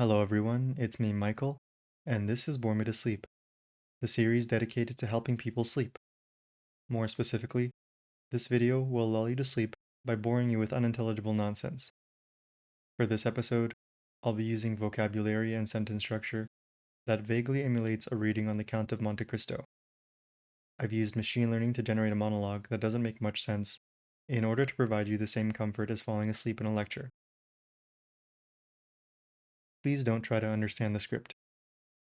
Hello everyone, it's me Michael, and this is Bore Me to Sleep, the series dedicated to helping people sleep. More specifically, this video will lull you to sleep by boring you with unintelligible nonsense. For this episode, I'll be using vocabulary and sentence structure that vaguely emulates a reading on the Count of Monte Cristo. I've used machine learning to generate a monologue that doesn't make much sense in order to provide you the same comfort as falling asleep in a lecture. Please don't try to understand the script.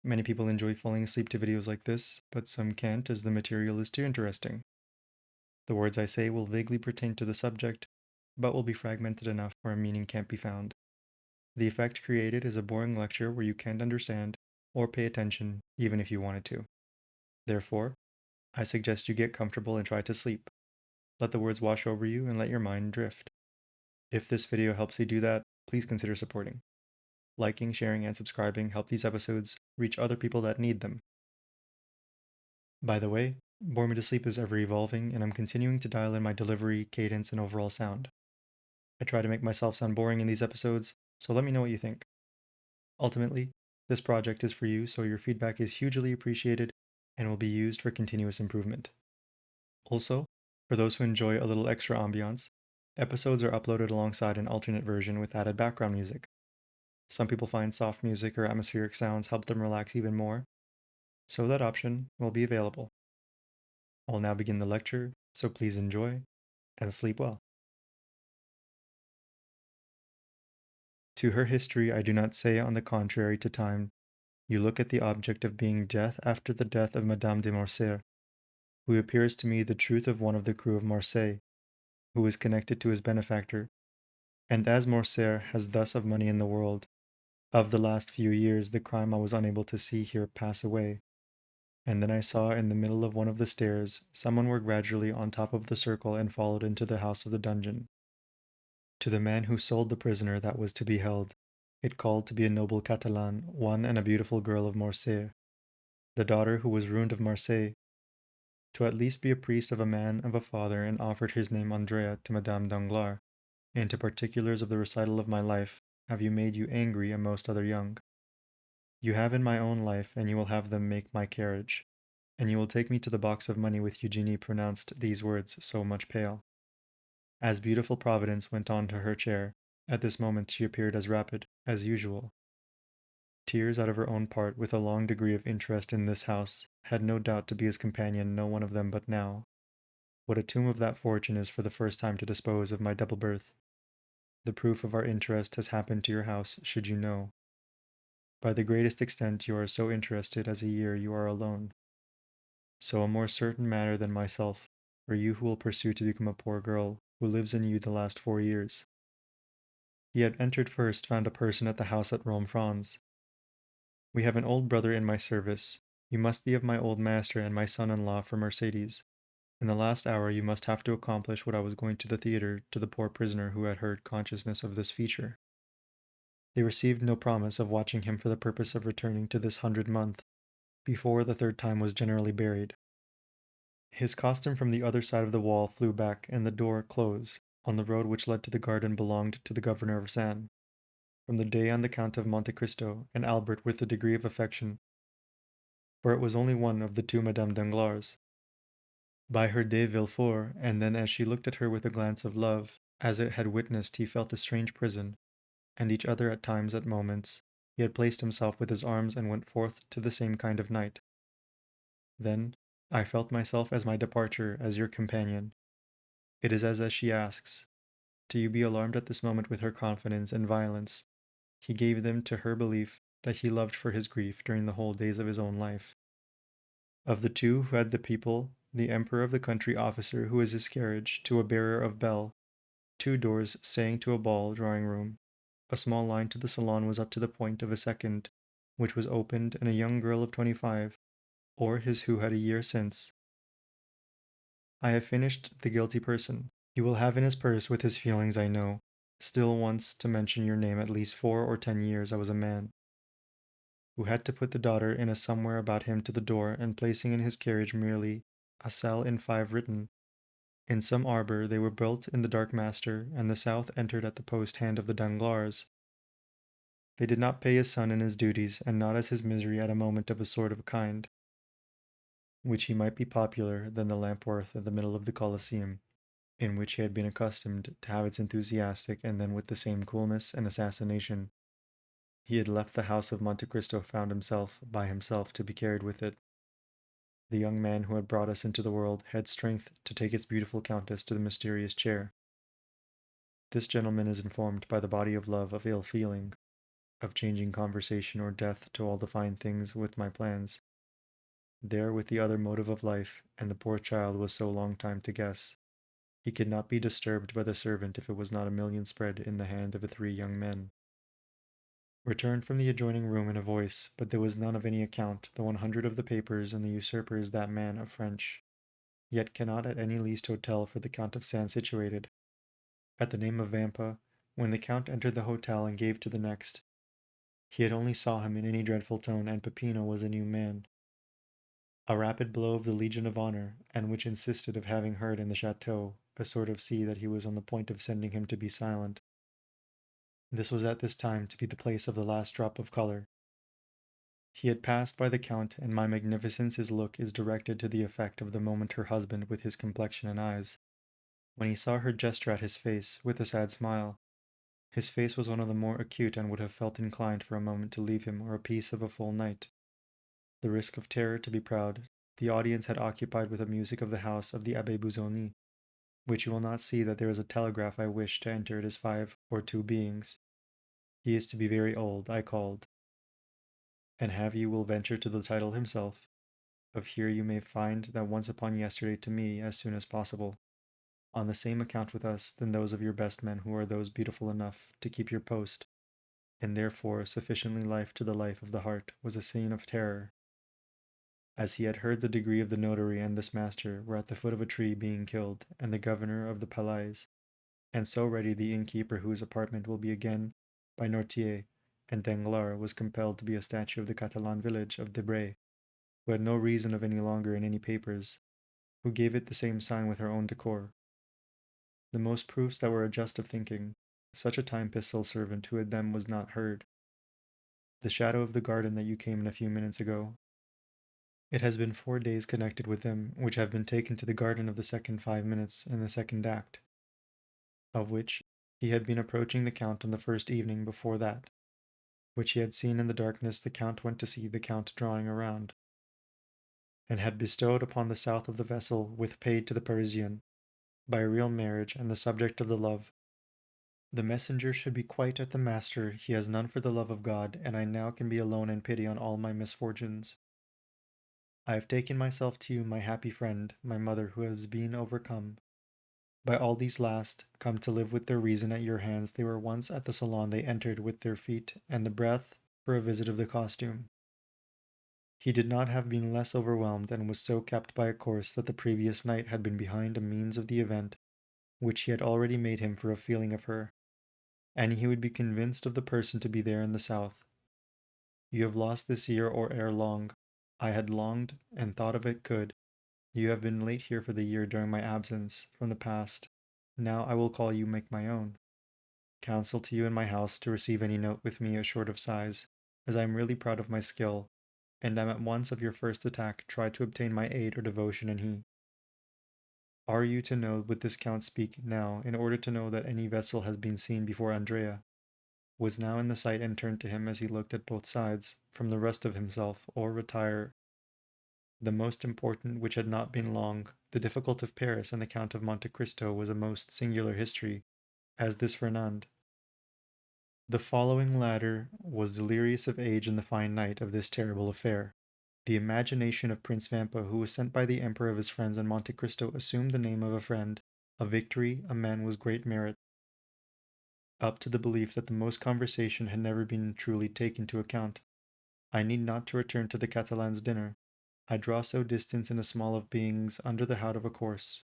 Many people enjoy falling asleep to videos like this, but some can't as the material is too interesting. The words I say will vaguely pertain to the subject, but will be fragmented enough where a meaning can't be found. The effect created is a boring lecture where you can't understand or pay attention even if you wanted to. Therefore, I suggest you get comfortable and try to sleep. Let the words wash over you and let your mind drift. If this video helps you do that, please consider supporting. Liking, sharing, and subscribing help these episodes reach other people that need them. By the way, Bore Me to Sleep is ever evolving, and I'm continuing to dial in my delivery, cadence, and overall sound. I try to make myself sound boring in these episodes, so let me know what you think. Ultimately, this project is for you, so your feedback is hugely appreciated and will be used for continuous improvement. Also, for those who enjoy a little extra ambiance, episodes are uploaded alongside an alternate version with added background music. Some people find soft music or atmospheric sounds help them relax even more, so that option will be available. I'll now begin the lecture, so please enjoy and sleep well. To her history, I do not say on the contrary to time. You look at the object of being death after the death of Madame de Morcerf, who appears to me the truth of one of the crew of Marseille, who is connected to his benefactor, and as Morcerf has thus of money in the world, of the last few years the crime I was unable to see here pass away, and then I saw in the middle of one of the stairs someone were gradually on top of the circle and followed into the house of the dungeon. To the man who sold the prisoner that was to be held, it called to be a noble Catalan, one and a beautiful girl of Marseille, the daughter who was ruined of Marseille, to at least be a priest of a man of a father, and offered his name Andrea to Madame Danglars. Into particulars of the recital of my life have you made you angry and most other young. You have in my own life, and you will have them make my carriage, and you will take me to the box of money with Eugenie pronounced these words so much pale. As beautiful Providence went on to her chair, at this moment she appeared as rapid as usual. Tears out of her own part, with a long degree of interest in this house, had no doubt to be his companion, no one of them but now. What a tomb of that fortune is for the first time to dispose of my double birth. The proof of our interest has happened to your house, should you know. By the greatest extent you are so interested as a year you are alone. So a more certain matter than myself, for you who will pursue to become a poor girl, who lives in you the last 4 years. He had entered first, found a person at the house at Rome, France. We have an old brother in my service. You must be of my old master and my son-in-law for Mercedes. In the last hour you must have to accomplish what I was going to the theatre to the poor prisoner who had heard consciousness of this feature. They received no promise of watching him for the purpose of returning to this 100th month, before the third time was generally buried. His costume from the other side of the wall flew back, and the door closed on the road which led to the garden belonged to the governor of San. From the day on the Count of Monte Cristo, and Albert with a degree of affection, for it was only one of the two Madame Danglars. By her de Villefort, and then as she looked at her with a glance of love, as it had witnessed he felt a strange prison, and each other at times, at moments, he had placed himself with his arms and went forth to the same kind of night. Then I felt myself as my departure, as your companion. It is as she asks. Do you be alarmed at this moment with her confidence and violence? He gave them to her belief that he loved for his grief during the whole days of his own life. Of the two who had the people, the emperor of the country officer who is his carriage, to a bearer of bell, 2 doors saying to a ball drawing-room, a small line to the salon was up to the point of a second, which was opened, and a young girl of 25, or his who had a year since. I have finished the guilty person. He will have in his purse with his feelings, I know, still wants to mention your name at least 4 or 10 years I was a man, who had to put the daughter in a somewhere about him to the door, and placing in his carriage merely a cell in 5 written. In some arbor they were built in the dark master, and the south entered at the post hand of the Danglars. They did not pay his son in his duties, and not as his misery at a moment of a sort of kind, which he might be popular than the Lampworth at the middle of the Colosseum, in which he had been accustomed to have its enthusiastic, and then with the same coolness and assassination he had left the house of Monte Cristo found himself, by himself, to be carried with it. The young man who had brought us into the world had strength to take its beautiful countess to the mysterious chair. This gentleman is informed by the body of love of ill feeling, of changing conversation or death to all the fine things with my plans. There with the other motive of life, and the poor child was so long time to guess. He could not be disturbed by the servant if it was not a million spread in the hand of the three young men. Returned from the adjoining room in a voice, but there was none of any account, the 100 of the papers, and the usurper is that man of French, yet cannot at any least hotel for the Count of Sand situated. At the name of Vampa, when the Count entered the hotel and gave to the next, he had only saw him in any dreadful tone, and Peppino was a new man. A rapid blow of the Legion of Honor, and which insisted of having heard in the chateau a sort of sea that he was on the point of sending him to be silent. This was at this time to be the place of the last drop of color. He had passed by the Count, and my magnificence his look is directed to the effect of the moment her husband with his complexion and eyes. When he saw her gesture at his face, with a sad smile, his face was one of the more acute and would have felt inclined for a moment to leave him or a piece of a full night. The risk of terror to be proud, the audience had occupied with the music of the house of the Abbé Busoni, which you will not see that there is a telegraph I wish to enter it as 5 or 2 beings. He is to be very old, I called. And have you will venture to the title himself. Of here you may find that once upon yesterday to me as soon as possible, on the same account with us than those of your best men who are those beautiful enough to keep your post, and therefore sufficiently life to the life of the heart, was a scene of terror. As he had heard the degree of the notary and this master were at the foot of a tree being killed, and the governor of the Palais, and so ready the innkeeper whose apartment will be again by Nortier, and Danglars was compelled to be a statue of the Catalan village of Debray, who had no reason of any longer in any papers, who gave it the same sign with her own decor. The most proofs that were just of thinking, such a time pistol servant who had them was not heard. The shadow of the garden that you came in a few minutes ago. It has been 4 days connected with them, which have been taken to the garden of the second 5 minutes in the second act, of which he had been approaching the Count on the first evening before that, which he had seen in the darkness the Count went to see the Count drawing around, and had bestowed upon the south of the vessel with paid to the Parisian, by a real marriage and the subject of the love. The messenger should be quite at the master, he has none for the love of God, and I now can be alone in pity on all my misfortunes. I have taken myself to you, my happy friend, my mother, who has been overcome. By all these last, come to live with their reason at your hands, they were once at the salon they entered with their feet and the breath for a visit of the costume. He did not have been less overwhelmed, and was so kept by a course that the previous night had been behind a means of the event which he had already made him for a feeling of her, and he would be convinced of the person to be there in the south. You have lost this year or ere long. I had longed and thought of it could. You have been late here for the year during my absence from the past. Now I will call you make my own. Counsel to you in my house to receive any note with me short of sighs, as I am really proud of my skill, and am at once of your first attack try to obtain my aid or devotion in he. Are you to know would this Count speak now, in order to know that any vessel has been seen before Andrea, was now in the sight and turned to him as he looked at both sides, from the rest of himself, or retire. The most important, which had not been long, the difficult of Paris and the Count of Monte Cristo was a most singular history, as this Fernand. The following latter was delirious of age in the fine night of this terrible affair. The imagination of Prince Vampa, who was sent by the Emperor of his friends in Monte Cristo, assumed the name of a friend, a victory, a man with great merit, up to the belief that the most conversation had never been truly taken to account. I need not to return to the Catalan's dinner. I draw so distance in a small of beings under the hout of a course.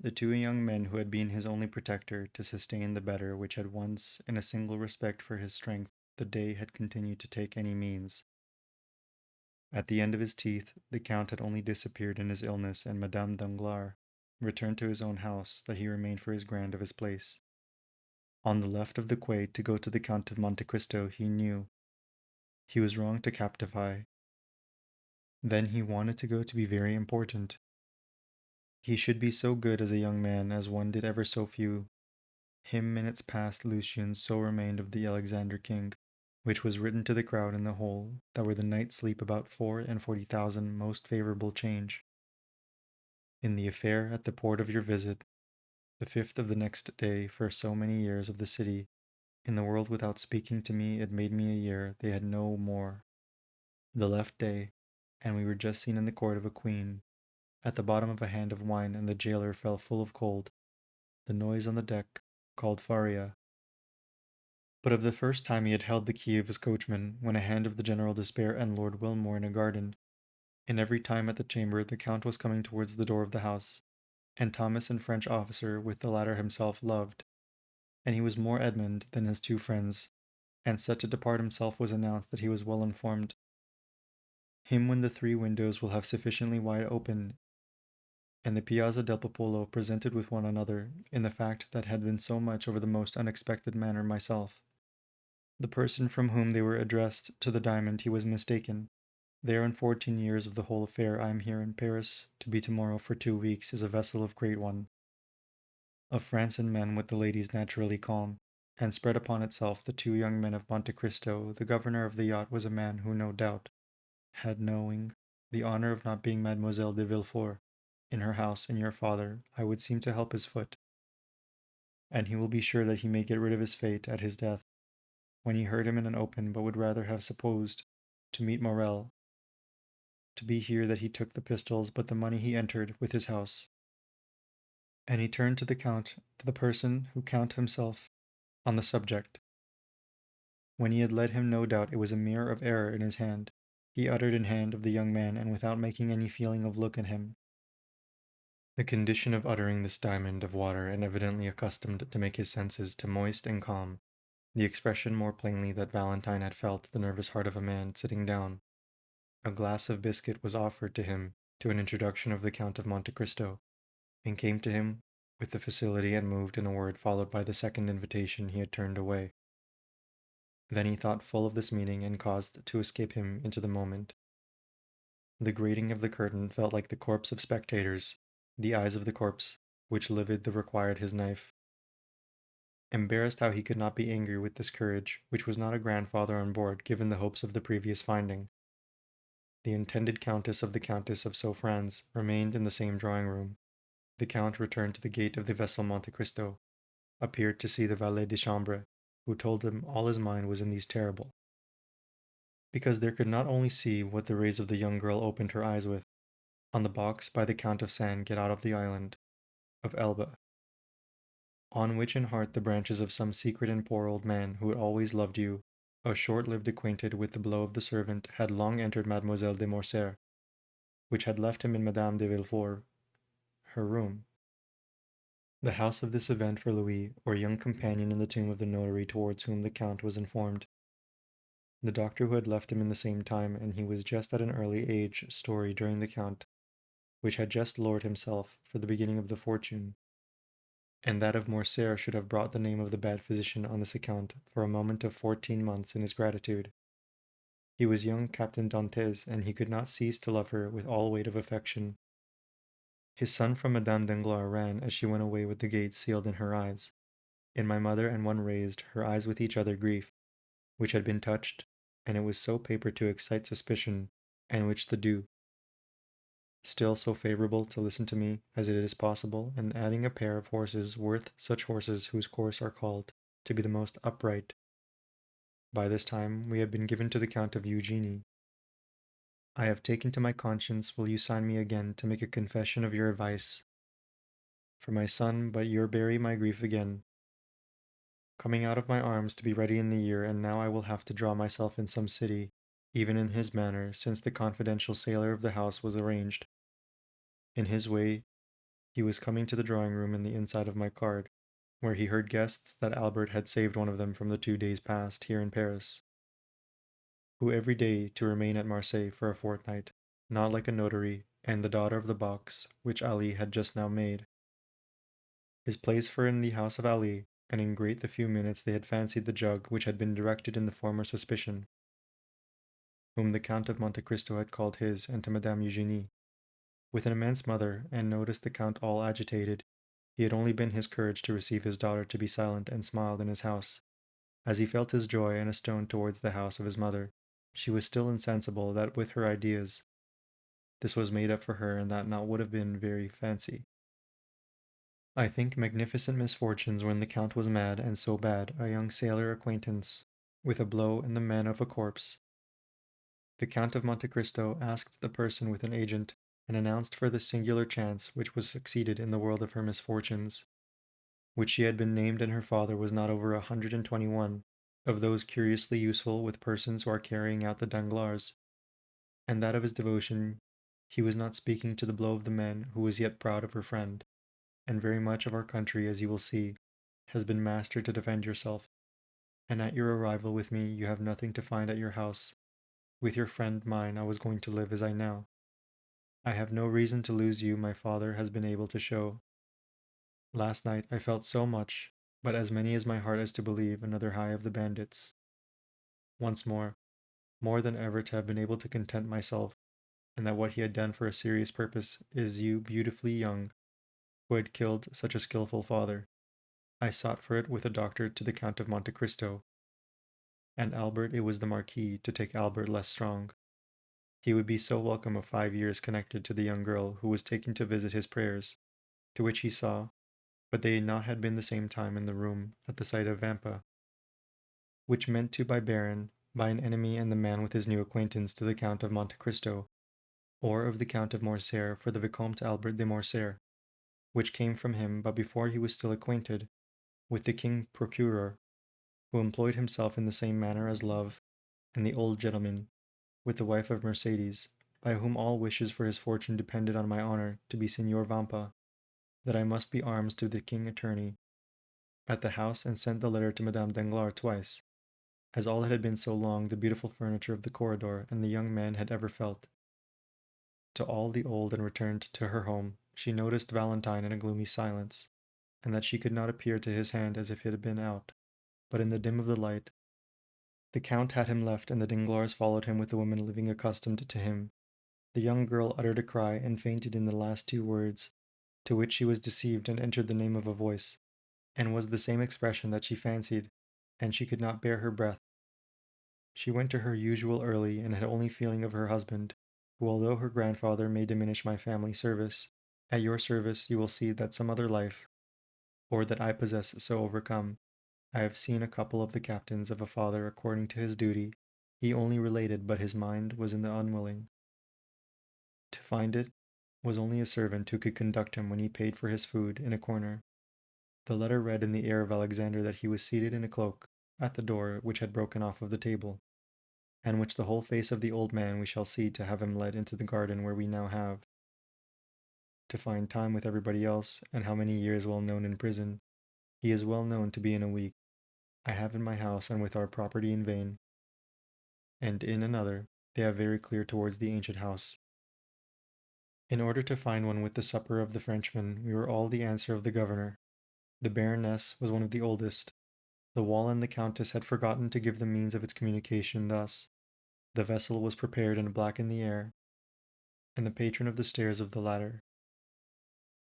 The 2 young men who had been his only protector, to sustain the better which had once, in a single respect for his strength, the day had continued to take any means. At the end of his teeth, the Count had only disappeared in his illness, and Madame Danglars returned to his own house, that he remained for his grand of his place. on the left of the quay to go to the Count of Monte Cristo. He knew he was wrong to captify. Then he wanted to go to be very important. He should be so good as a young man as one did ever so few. Him minutes past Lucian so remained of the Alexander King, which was written to the crowd in the hole, that were the night sleep about 40,000 most favourable change. In the affair at the port of your visit, the 5th of the next day for so many years of the city, in the world without speaking to me it made me a year, they had no more. The left day, and we were just seen in the court of a queen, at the bottom of a hand of wine, and the jailer fell full of cold. The noise on the deck called Faria. But of the first time he had held the key of his coachman, when a hand of the General Despair and Lord Wilmore in a garden. In every time at the chamber the Count was coming towards the door of the house, and Thomas and French officer with the latter himself loved, and he was more Edmund than his two friends, and set to depart himself was announced that he was well informed. Him when the 3 windows will have sufficiently wide open, and the Piazza del Popolo presented with one another, in the fact that had been so much over the most unexpected manner myself. The person from whom they were addressed to the diamond he was mistaken. There in 14 years of the whole affair I am here in Paris, to be tomorrow for 2 weeks is a vessel of great one. Of France and men with the ladies naturally calm, and spread upon itself the 2 young men of Monte Cristo, the governor of the yacht was a man who no doubt had knowing the honour of not being Mademoiselle de Villefort in her house, and your father, I would seem to help his foot, and he will be sure that he may get rid of his fate at his death, when he heard him in an open, but would rather have supposed to meet Morel, to be here that he took the pistols, but the money he entered with his house. And he turned to the Count, to the person who Count himself, on the subject. When he had led him, no doubt it was a mirror of error in his hand. He uttered in hand of the young man, and without making any feeling of look at him. The condition of uttering this diamond of water, and evidently accustomed to make his senses to moist and calm, the expression more plainly that Valentine had felt the nervous heart of a man sitting down. A glass of biscuit was offered to him to an introduction of the Count of Monte Cristo, and came to him with the facility and moved in a word, followed by the second invitation he had turned away. Then he thought full of this meaning, and caused to escape him into the moment. The grating of the curtain felt like the corpse of spectators, the eyes of the corpse, which livid the required his knife. Embarrassed how he could not be angry with this courage, which was not a grandfather on board, given the hopes of the previous finding. The intended Countess of the Countess of Sofrans remained in the same drawing room. The Count returned to the gate of the vessel Monte Cristo, appeared to see the valet de chambre, who told him all his mind was in these terrible, because there could not only see what the rays of the young girl opened her eyes with, on the box by the Count of Sand get out of the island of Elba, on which in heart the branches of some secret and poor old man who had always loved you, a short-lived acquainted with the blow of the servant, had long entered Mademoiselle de Morcerf, which had left him in Madame de Villefort her room. The house of this event for Louis, or young companion in the tomb of the notary towards whom the Count was informed. The doctor who had left him in the same time, and he was just at an early age story during the Count, which had just lowered himself for the beginning of the fortune, and that of Morcerf should have brought the name of the bad physician on this account for a moment of 14 months in his gratitude. He was young Captain Dantès, and he could not cease to love her with all weight of affection. His son from Madame Danglars ran as she went away with the gate sealed in her eyes. In my mother and one raised her eyes with each other grief, which had been touched, and it was so paper to excite suspicion, and which the Duke, still so favourable to listen to me as it is possible, and adding a pair of horses worth such horses whose course are called to be the most upright. By this time we have been given to the Count of Eugenie. I have taken to my conscience, will you sign me again to make a confession of your advice for my son, but you'll bury my grief again, coming out of my arms to be ready in the year, and now I will have to draw myself in some city, even in his manner, since the confidential sailor of the house was arranged. In his way, he was coming to the drawing room in the inside of my card, where he heard guests that Albert had saved one of them from the 2 days past here in Paris, who every day to remain at Marseille for a fortnight, not like a notary, and the daughter of the box which Ali had just now made. His place for in the house of Ali, and in great the few minutes they had fancied the jug which had been directed in the former suspicion, whom the Count of Monte Cristo had called his, and to Madame Eugenie, with an immense mother, and noticed the Count all agitated. He had only been his courage to receive his daughter to be silent and smiled in his house, as he felt his joy and a stone towards the house of his mother. She was still insensible that with her ideas this was made up for her, and that not would have been very fancy. I think magnificent misfortunes when the Count was mad, and so bad, a young sailor acquaintance with a blow in the man of a corpse. The Count of Monte Cristo asked the person with an agent, and announced for this singular chance which was succeeded in the world of her misfortunes, which she had been named and her father was not over 121, of those curiously useful with persons who are carrying out the Danglars, and that of his devotion he was not speaking to the blow of the man who was yet proud of her friend, and very much of our country, as you will see, has been master to defend yourself, and at your arrival with me you have nothing to find at your house. With your friend mine I was going to live as I now. I have no reason to lose you, my father has been able to show. Last night I felt so much, but as many as my heart is to believe another high of the bandits. Once more than ever to have been able to content myself, and that what he had done for a serious purpose is you beautifully young, who had killed such a skilful father. I sought for it with a doctor to the Count of Monte Cristo, and Albert it was the Marquis to take Albert less strong. He would be so welcome of 5 years connected to the young girl who was taking to visit his prayers, to which he saw, but they not had been the same time in the room at the sight of Vampa, which meant to by Baron, by an enemy and the man with his new acquaintance to the Count of Monte Cristo, or of the Count of Morcerf for the Vicomte Albert de Morcerf, which came from him, but before he was still acquainted with the King Procureur, who employed himself in the same manner as Love, and the old gentleman, with the wife of Mercedes, by whom all wishes for his fortune depended on my honor to be Signor Vampa, that I must be arms to the king attorney at the house, and sent the letter to Madame Danglars twice, as all had been so long the beautiful furniture of the corridor and the young man had ever felt. To all the old, and returned to her home. She noticed Valentine in a gloomy silence, and that she could not appear to his hand as if it had been out, but in the dim of the light. The Count had him left, and the Danglars followed him with the women living accustomed to him. The young girl uttered a cry, and fainted in the last two words, to which she was deceived and entered the name of a voice, and was the same expression that she fancied, and she could not bear her breath. She went to her usual early, and had only feeling of her husband, who, although her grandfather may diminish my family service, at your service you will see that some other life, or that I possess so overcome. I have seen a couple of the captains of a father according to his duty. He only related, but his mind was in the unwilling. To find it was only a servant who could conduct him when he paid for his food in a corner. The letter read in the ear of Alexander that he was seated in a cloak at the door which had broken off of the table, and which the whole face of the old man we shall see to have him led into the garden where we now have, to find time with everybody else, and how many years well known in prison. He is well known to be in a week. I have in my house and with our property in vain, and in another, they have very clear towards the ancient house. In order to find one with the supper of the Frenchman, we were all the answer of the governor. The Baroness was one of the oldest. The wall and the Countess had forgotten to give the means of its communication thus. The vessel was prepared and black in the air, and the patron of the stairs of the ladder.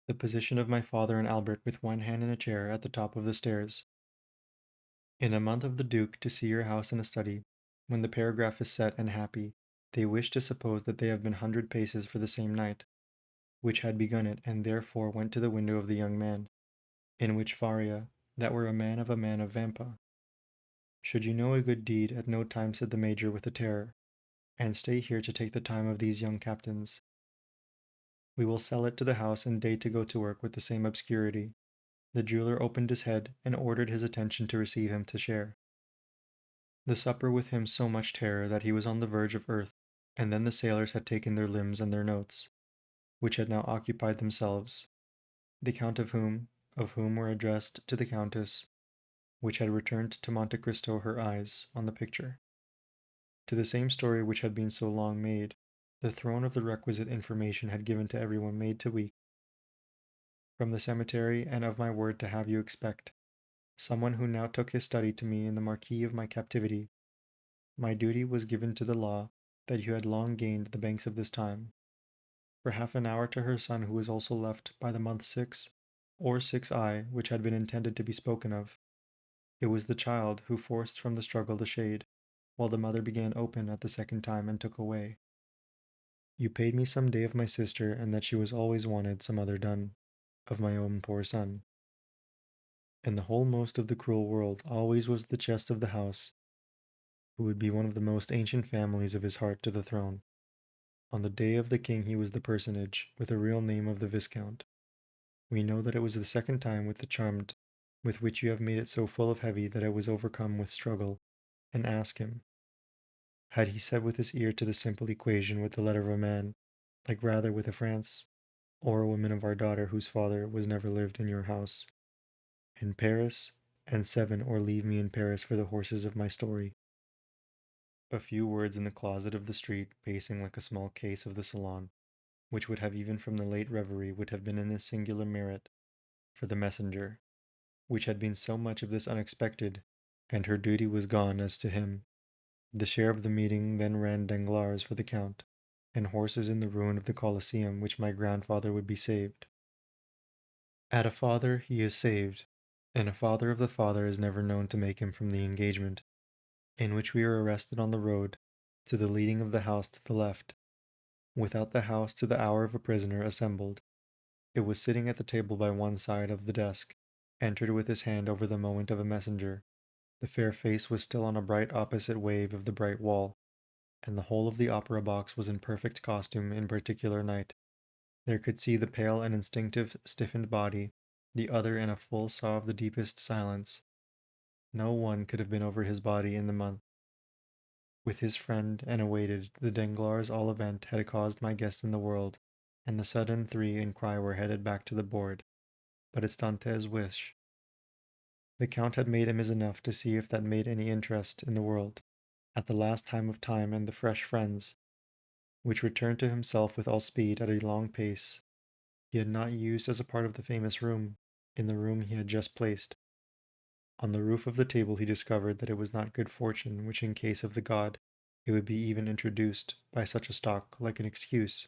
The position of my father and Albert with one hand in a chair at the top of the stairs. In a month of the Duke to see your house in a study, when the paragraph is set and happy, they wish to suppose that they have been 100 paces for the same night, which had begun it, and therefore went to the window of the young man, in which Faria, that were a man of Vampa. Should you know a good deed, at no time, said the Major with a terror, and stay here to take the time of these young captains. We will sell it to the house and date to go to work with the same obscurity. The jeweler opened his head, and ordered his attention to receive him to share. The supper with him so much terror that he was on the verge of earth, and then the sailors had taken their limbs and their notes, which had now occupied themselves, the Count of whom were addressed to the Countess, which had returned to Monte Cristo her eyes on the picture. To the same story which had been so long made, the throne of the requisite information had given to everyone made to weep. From the cemetery, and of my word to have you expect. someone who now took his study to me in the marquee of my captivity. My duty was given to the law that you had long gained the banks of this time. For half an hour to her son who was also left by the month 6, or 6I, which had been intended to be spoken of. It was the child who forced from the struggle the shade, while the mother began open at the second time and took away. You paid me some day of my sister, and that she was always wanted some other done, of my own poor son. And the whole most of the cruel world always was the chest of the house, who would be one of the most ancient families of his heart to the throne. On the day of the king he was the personage, with a real name of the Viscount. We know that it was the second time with the charmed, with which you have made it so full of heavy that it was overcome with struggle, and ask him, had he said with his ear to the simple equation with the letter of a man, like rather with a France, or a woman of our daughter whose father was never lived in your house, in Paris, and 7 or leave me in Paris for the horses of my story. A few words in the closet of the street, pacing like a small case of the salon, which would have even from the late reverie would have been in a singular merit for the messenger, which had been so much of this unexpected, and her duty was gone as to him. The share of the meeting then ran Danglars for the Count, and horses in the ruin of the Colosseum, which my grandfather would be saved. At a father he is saved, and a father of the father is never known to make him from the engagement, in which we were arrested on the road, to the leading of the house to the left, without the house to the hour of a prisoner assembled. It was sitting at the table by one side of the desk, entered with his hand over the moment of a messenger. The fair face was still on a bright opposite wave of the bright wall, and the whole of the opera box was in perfect costume in particular night. There could see the pale and instinctive stiffened body, the other in a full saw of the deepest silence. No one could have been over his body in the month. With his friend, and awaited, the Danglars all event had caused my guest in the world, and the sudden 3 in cry were headed back to the board. But it's Dante's wish. The Count had made him his enough to see if that made any interest in the world, at the last time of time and the fresh friends, which returned to himself with all speed at a long pace, he had not used as a part of the famous room, in the room he had just placed. On the roof of the table he discovered that it was not good fortune which in case of the god, it would be even introduced by such a stock like an excuse,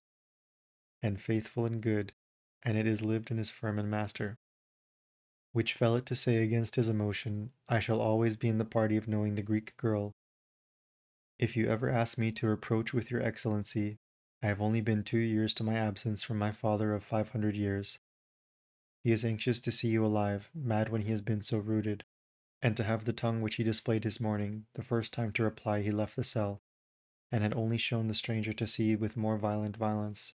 and faithful and good, and it is lived in his firm and master. Which fell it to say against his emotion, I shall always be in the party of knowing the Greek girl. If you ever ask me to reproach with your excellency, I have only been 2 years to my absence from my father of 500 years. He is anxious to see you alive, mad when he has been so rooted, and to have the tongue which he displayed this morning, the first time to reply he left the cell, and had only shown the stranger to see with more violent violence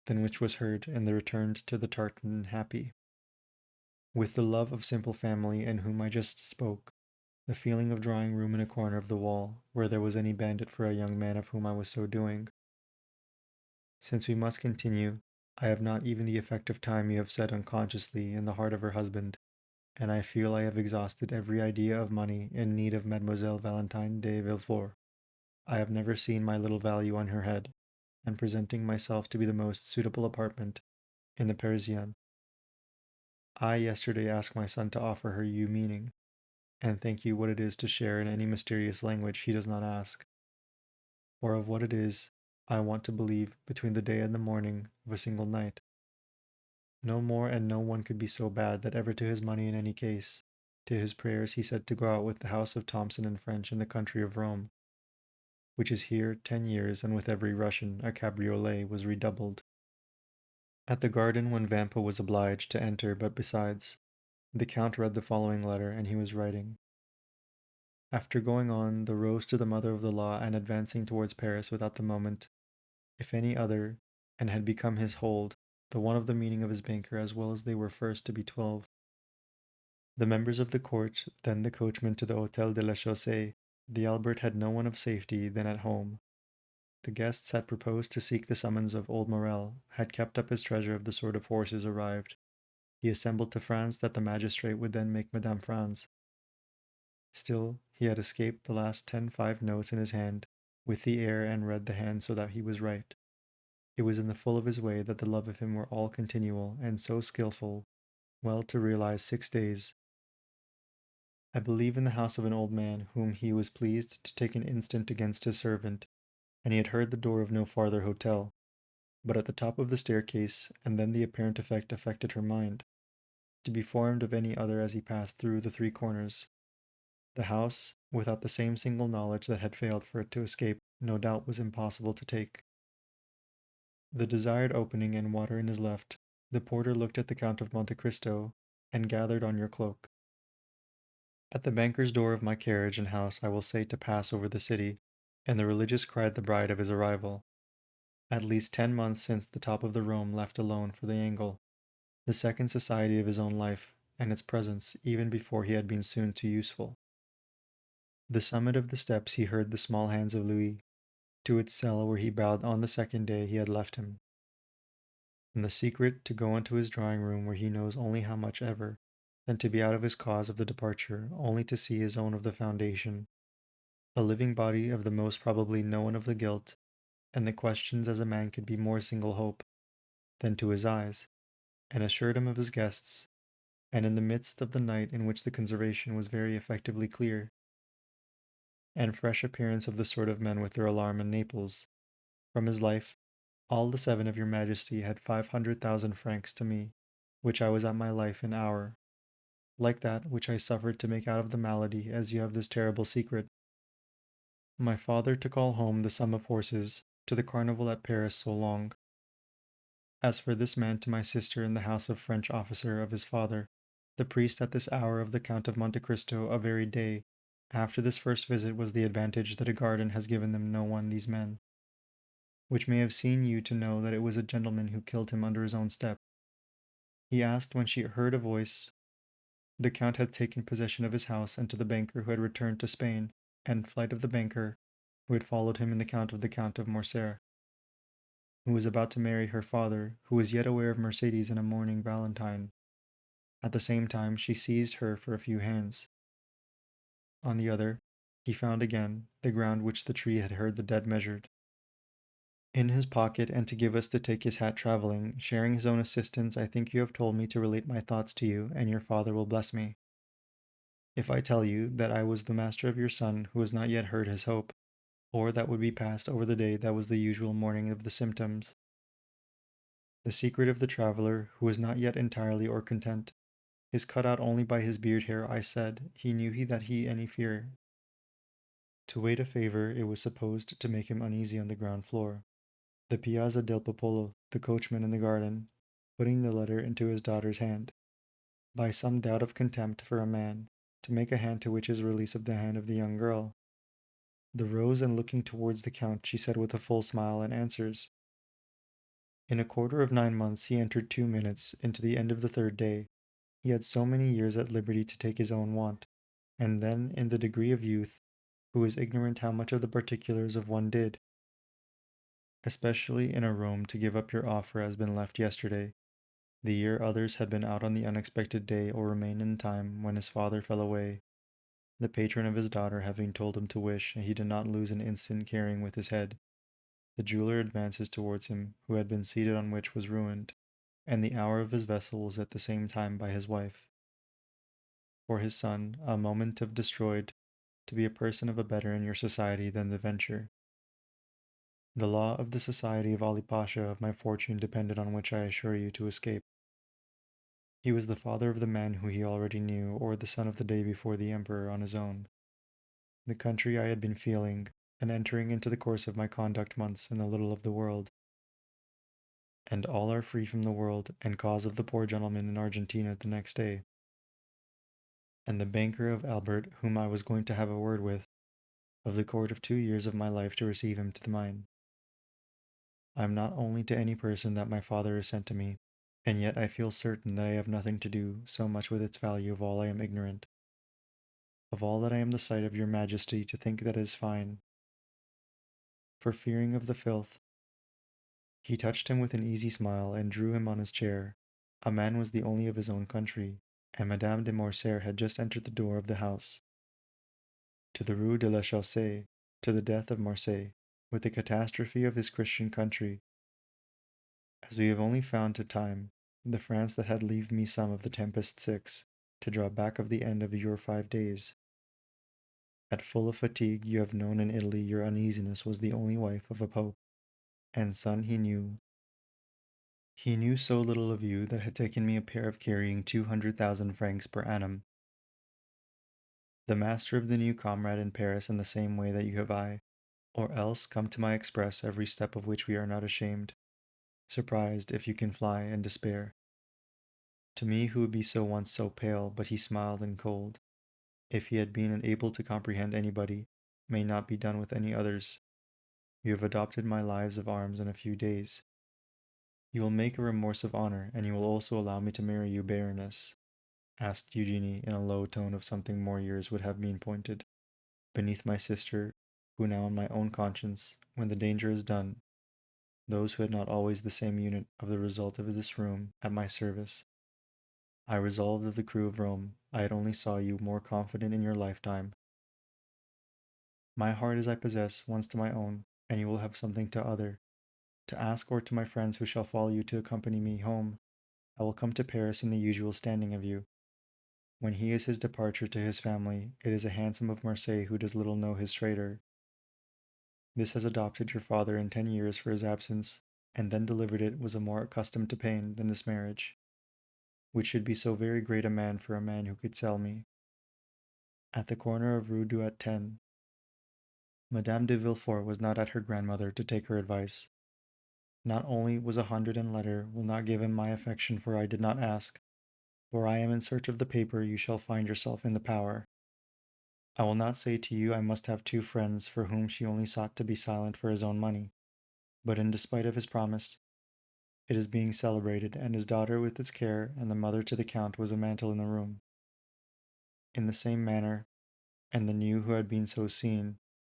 than which was heard, and the returned to the tartan happy. With the love of simple family and whom I just spoke, the feeling of drawing room in a corner of the wall, where there was any bandit for a young man of whom I was so doing. Since we must continue, I have not even the effect of time you have said unconsciously in the heart of her husband, and I feel I have exhausted every idea of money in need of Mademoiselle Valentine de Villefort. I have never seen my little value on her head, and presenting myself to be the most suitable apartment in the Parisienne. I yesterday asked my son to offer her you meaning, and thank you what it is to share in any mysterious language he does not ask, or of what it is I want to believe between the day and the morning of a single night. No more and no one could be so bad that ever to his money in any case. To his prayers he said to go out with the house of Thompson and French in the country of Rome, which is here 10 years, and with every Russian a cabriolet was redoubled. At the garden when Vampa was obliged to enter, but besides, the Count read the following letter, and he was writing. After going on the rose to the mother of the law and advancing towards Paris without the moment, if any other, and had become his hold, the one of the meaning of his banker as well as they were first to be 12. The members of the court, then the coachman to the Hôtel de la Chaussée, the Albert had no one of safety then at home. The guests had proposed to seek the summons of old Morel, had kept up his treasure of the sort of horses arrived. He assembled to France that the magistrate would then make Madame Franz. Still, he had escaped the last 10 notes in his hand, with the air and read the hand so that he was right. It was in the full of his way that the love of him were all continual, and so skilful, well to realize 6 days. I believe in the house of an old man whom he was pleased to take an instant against his servant, and he had heard the door of no farther hotel, but at the top of the staircase, and then the apparent effect affected her mind, to be formed of any other as he passed through the three corners. The house, without the same single knowledge that had failed for it to escape, no doubt was impossible to take. The desired opening and water in his left, the porter looked at the Count of Monte Cristo, and gathered on your cloak. At the banker's door of my carriage and house I will say to pass over the city, and the religious cried the bride of his arrival. At least 10 months since the top of the Rome left alone for the angle, the second society of his own life, and its presence even before he had been soon too useful. The summit of the steps he heard the small hands of Louis, to its cell where he bowed on the second day he had left him. And the secret to go into his drawing room where he knows only how much ever, than to be out of his cause of the departure, only to see his own of the foundation, a living body of the most probably known of the guilt, and the questions as a man could be more single hope, than to his eyes, and assured him of his guests, and in the midst of the night in which the conservation was very effectively clear, and fresh appearance of the sort of men with their alarm in Naples, from his life, all the seven of your majesty had 500,000 francs to me, which I was at my life an hour, like that which I suffered to make out of the malady, as you have this terrible secret. My father to call home the sum of horses, to the carnival at Paris so long. As for this man to my sister in the house of French officer of his father, the priest at this hour of the Count of Monte Cristo a very day, after this first visit was the advantage that a garden has given them no one these men, which may have seen you to know that it was a gentleman who killed him under his own step. He asked when she heard a voice. The Count had taken possession of his house, and to the banker who had returned to Spain, and flight of the banker who had followed him in the Count of Morcerf, who was about to marry her father, who was yet aware of Mercedes in a mourning valentine. At the same time, she seized her for a few hands. On the other, he found again the ground which the tree had heard the dead measured. In his pocket, and to give us to take his hat travelling, sharing his own assistance, I think you have told me to relate my thoughts to you, and your father will bless me. If I tell you that I was the master of your son who has not yet heard his hope, or that would be passed over the day that was the usual mourning of the symptoms, the secret of the traveller who is not yet entirely or content, is cut out only by his beard hair, I said, he knew he that he any fear. To wait a favour, it was supposed to make him uneasy on the ground floor. The Piazza del Popolo, the coachman in the garden, putting the letter into his daughter's hand, by some doubt of contempt for a man, to make a hand to which is release of the hand of the young girl. The rose and looking towards the Count, she said with a full smile, and answers. In a quarter of 9 months he entered 2 minutes into the end of the third day. He had so many years at liberty to take his own want, and then in the degree of youth, who is ignorant how much of the particulars of one did, especially in a room to give up your offer has been left yesterday, the year others had been out on the unexpected day or remained in time when his father fell away, the patron of his daughter having told him to wish, and he did not lose an instant carrying with his head. The jeweler advances towards him, who had been seated on which was ruined, and the hour of his vessel was at the same time by his wife. For his son, a moment of destroyed, to be a person of a better in your society than the venture. The law of the society of Ali Pasha of my fortune depended on which I assure you to escape. He was the father of the man who he already knew, or the son of the day before the emperor on his own. The country I had been feeling, and entering into the course of my conduct months in the little of the world, and all are free from the world, and cause of the poor gentleman in Argentina the next day, and the banker of Albert, whom I was going to have a word with, of the court of 2 years of my life to receive him to the mine. I am not only to any person that my father is sent to me, and yet I feel certain that I have nothing to do so much with its value of all I am ignorant, of all that I am the sight of your majesty to think that is fine, for fearing of the filth. He touched him with an easy smile, and drew him on his chair. A man was the only of his own country, and Madame de Morcerf had just entered the door of the house. To the Rue de la Chaussée, to the death of Marseille, with the catastrophe of his Christian country, as we have only found to time, the France that had leaved me some of the tempest 6, to draw back of the end of your 5 days. At full of fatigue, you have known in Italy your uneasiness was the only wife of a pope, and son he knew. He knew so little of you that had taken me a pair of carrying 200,000 francs per annum. The master of the new comrade in Paris in the same way that you have I, or else come to my express every step of which we are not ashamed, surprised if you can fly and despair. To me who would be so once so pale, but he smiled and cold, if he had been unable to comprehend anybody, may not be done with any others. You have adopted my lives of arms in a few days. You will make a remorse of honor, and you will also allow me to marry you, Baroness, asked Eugenie in a low tone of something more years would have been pointed. Beneath my sister, who now in my own conscience, when the danger is done, those who had not always the same unit of the result of this room at my service. I resolved of the crew of Rome, I had only saw you more confident in your lifetime. My heart as I possess once to my own, and you will have something to other, to ask or to my friends who shall follow you to accompany me home. I will come to Paris in the usual standing of you. When he is his departure to his family, it is a hansom of Marseille who does little know his traitor. This has adopted your father in 10 years for his absence, and then delivered it was a more accustomed to pain than this marriage, which should be so very great a man for a man who could sell me. At the corner of Rue Douat 10, Madame de Villefort was not at her grandmother to take her advice. Not only was 100 and letter will not give him my affection, for I did not ask, for I am in search of the paper you shall find yourself in the power. I will not say to you I must have 2 friends for whom she only sought to be silent for his own money, but in despite of his promise, it is being celebrated, and his daughter with its care, and the mother to the Count was a mantle in the room. In the same manner, and the new who had been so seen,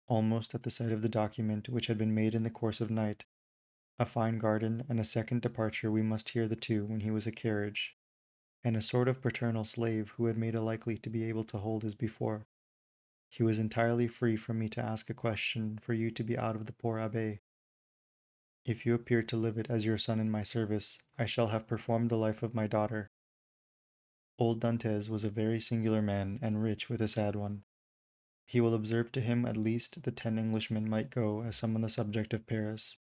almost at the sight of the document which had been made in the course of night, a fine garden, and a second departure we must hear the two when he was a carriage, and a sort of paternal slave who had made a likely to be able to hold as before. He was entirely free from me to ask a question for you to be out of the poor abbé. If you appear to live it as your son in my service, I shall have performed the life of my daughter. Old Dantès was a very singular man, and rich with a sad one. He will observe to him at least the 10 Englishmen might go as some on the subject of Paris.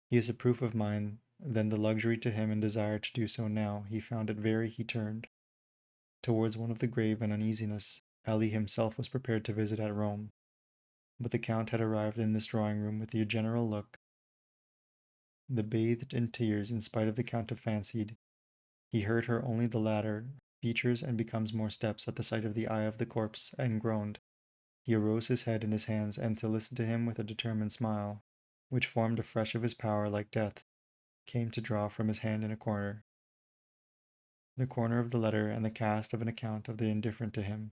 He is a proof of mine, then the luxury to him and desire to do so now, he found it very he turned. Towards one of the grave and uneasiness, Ali himself was prepared to visit at Rome, but the Count had arrived in this drawing room with the general look, the bathed in tears in spite of the Count of fancied. He heard her only the latter features and becomes more steps at the sight of the eye of the corpse, and groaned. He arose his head in his hands, and to listen to him with a determined smile, which formed afresh of his power like death, came to draw from his hand in a corner the corner of the letter and the cast of an account of the indifferent to him.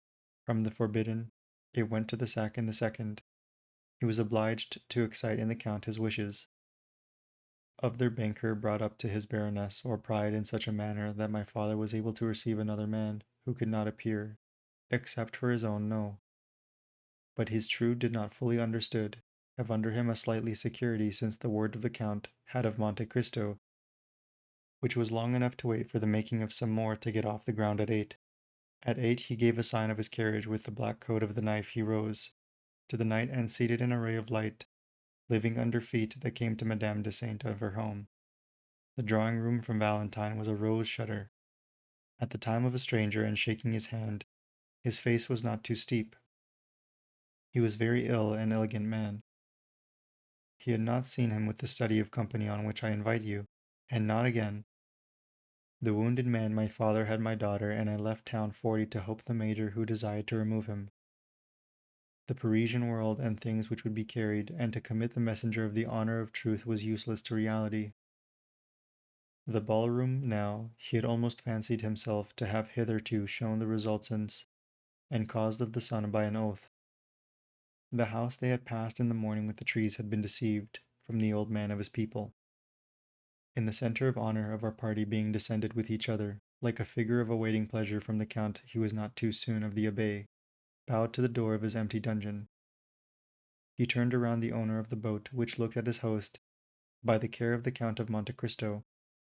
From the forbidden, it went to the sack in the second. He was obliged to excite in the Count his wishes. Of their banker brought up to his baroness, or pride in such a manner that my father was able to receive another man who could not appear, except for his own no. But his true did not fully understood, have under him a slightly security since the word of the Count had of Monte Cristo, which was long enough to wait for the making of some more to get off the ground at 8. At 8 he gave a sign of his carriage with the black coat of the knife. He rose to the night and seated in a ray of light, living under feet that came to Madame de Saint of her home. The drawing room from Valentine was a rose shutter. At the time of a stranger, and shaking his hand, his face was not too steep. He was very ill, an elegant man. He had not seen him with the study of company on which I invite you, and not again. The wounded man my father had my daughter, and I left town 40 to help the major who desired to remove him. The Parisian world and things which would be carried, and to commit the messenger of the honor of truth was useless to reality. The ballroom now, he had almost fancied himself to have hitherto shown the resultants and caused of the sun by an oath. The house they had passed in the morning with the trees had been deceived from the old man of his people. In the center of honor of our party being descended with each other, like a figure of awaiting pleasure from the Count, he was not too soon of the Abbé, bowed to the door of his empty dungeon. He turned around the owner of the boat, which looked at his host, by the care of the Count of Monte Cristo,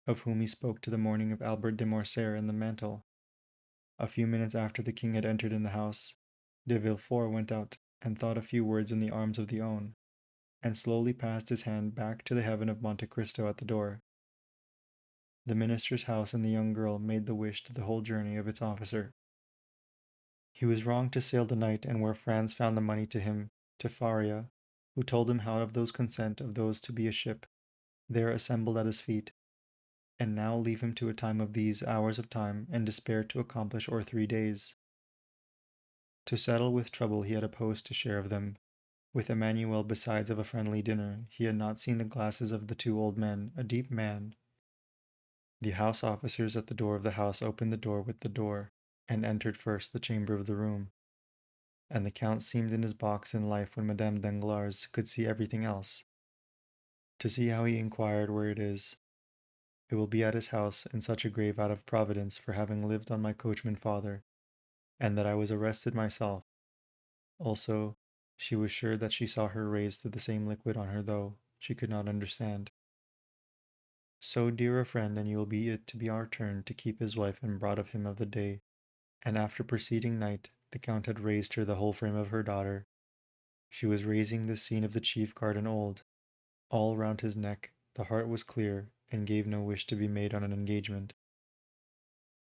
of whom he spoke to the morning of Albert de Morcerf and the mantle. A few minutes after the king had entered in the house, de Villefort went out and thought a few words in the arms of the own, and slowly passed his hand back to the heaven of Monte Cristo at the door. The minister's house and the young girl made the wish to the whole journey of its officer. He was wrong to sail the night and where Franz found the money to him, to Faria, who told him how of those consent of those to be a ship, there assembled at his feet, and now leave him to a time of these hours of time and despair to accomplish or 3 days. To settle with trouble he had opposed to share of them. With Emmanuel besides of a friendly dinner, he had not seen the glasses of the two old men, a deep man. The house officers at the door of the house opened the door with the door, and entered first the chamber of the room. And the Count seemed in his box in life when Madame Danglars could see everything else. To see how he inquired where it is. It will be at his house in such a grave out of providence for having lived on my coachman father, and that I was arrested myself. Also, she was sure that she saw her raised to the same liquid on her, though she could not understand. So dear a friend, and you will be it to be our turn to keep his wife and brought of him of the day. And after preceding night, the Count had raised her the whole frame of her daughter. She was raising the scene of the chief garden old. All round his neck, the heart was clear, and gave no wish to be made on an engagement.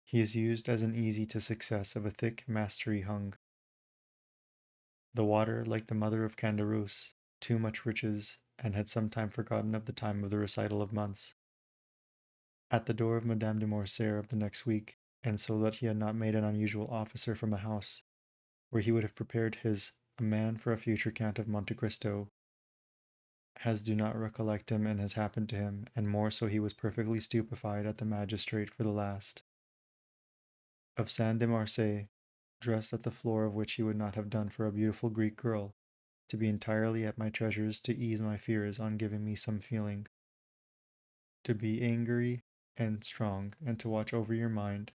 He is used as an easy to success of a thick mastery hung. The water, like the mother of Candareus, too much riches, and had sometime forgotten of the time of the recital of months. At the door of Madame de Morcerf of the next week, and so that he had not made an unusual officer from a house, where he would have prepared his a man for a future Count of Monte Cristo, as do not recollect him and has happened to him, and more so he was perfectly stupefied at the magistrate for the last. Of Saint de Marseille, dressed at the floor of which he would not have done for a beautiful Greek girl, to be entirely at my treasures to ease my fears on giving me some feeling. To be angry and strong, and to watch over your mind,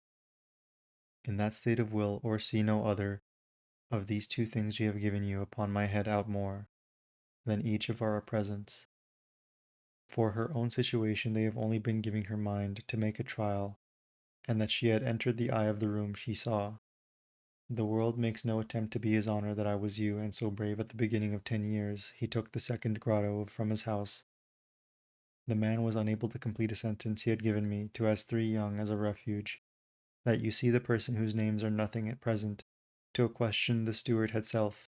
in that state of will, or see no other, of these two things we have given you upon my head out more, than each of our presents. For her own situation they have only been giving her mind to make a trial, and that she had entered the eye of the room she saw. The world makes no attempt to be his honor that I was you, and so brave at the beginning of 10 years, he took the second grotto from his house. The man was unable to complete a sentence he had given me to as 3 young as a refuge, that you see the person whose names are nothing at present, to a question the steward had self.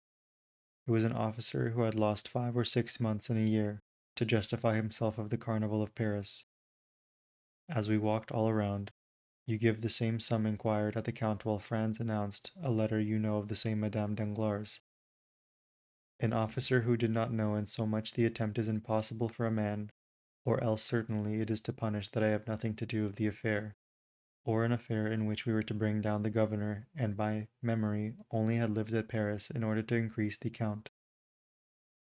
It was an officer who had lost 5 or 6 months in a year to justify himself of the carnival of Paris. As we walked all around, you give the same sum inquired at the Count while Franz announced a letter you know of the same Madame Danglars. An officer who did not know in so much the attempt is impossible for a man, or else certainly it is to punish that I have nothing to do of the affair, or an affair in which we were to bring down the governor, and by memory only had lived at Paris in order to increase the Count.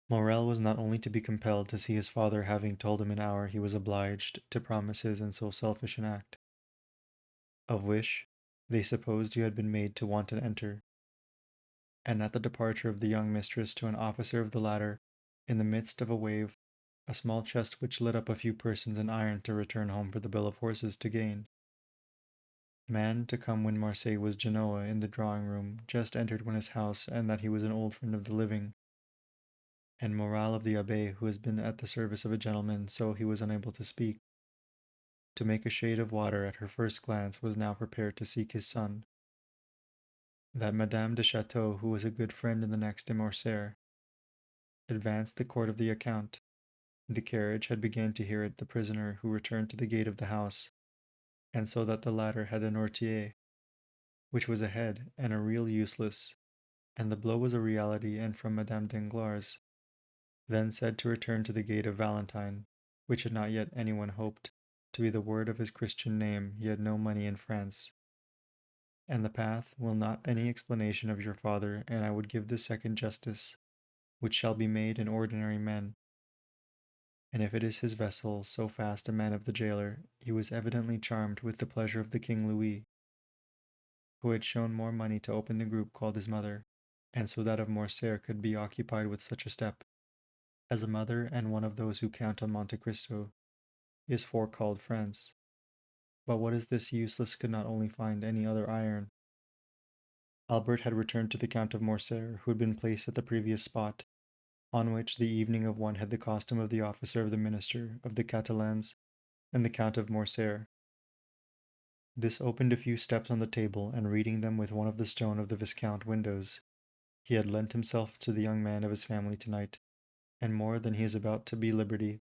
Morrel was not only to be compelled to see his father having told him an hour he was obliged to promise his in so selfish an act, of which they supposed you had been made to want and enter, and at the departure of the young mistress to an officer of the latter, in the midst of a wave, a small chest which lit up a few persons in iron to return home for the bill of horses to gain. Man to come when Marseille was Genoa in the drawing room, just entered when his house, and that he was an old friend of the living, and Morale of the Abbé, who has been at the service of a gentleman, so he was unable to speak. To make a shade of water at her first glance was now prepared to seek his son. That Madame de Chateau, who was a good friend in the next de Morcerf, advanced the court of the account. The carriage had begun to hear it the prisoner who returned to the gate of the house, and so that the latter had an ortier, which was a head and a real useless, and the blow was a reality and from Madame Danglars, then said to return to the gate of Valentine, which had not yet anyone hoped to be the word of his Christian name. He had no money in France. And the path will not any explanation of your father, and I would give the second justice, which shall be made in ordinary men. And if it is his vessel, so fast a man of the jailer, he was evidently charmed with the pleasure of the King Louis, who had shown more money to open the group called his mother, and so that of Morcerf could be occupied with such a step, as a mother and one of those who count on Monte Cristo, is for called France. But what is this useless could not only find any other iron, Albert had returned to the Count of Morcerf, who had been placed at the previous spot, on which the evening of one had the costume of the officer of the minister of the Catalans and the Count of Morcerf. This opened a few steps on the table, and reading them with one of the stone of the Viscount windows, he had lent himself to the young man of his family tonight, and more than he is about to be liberty,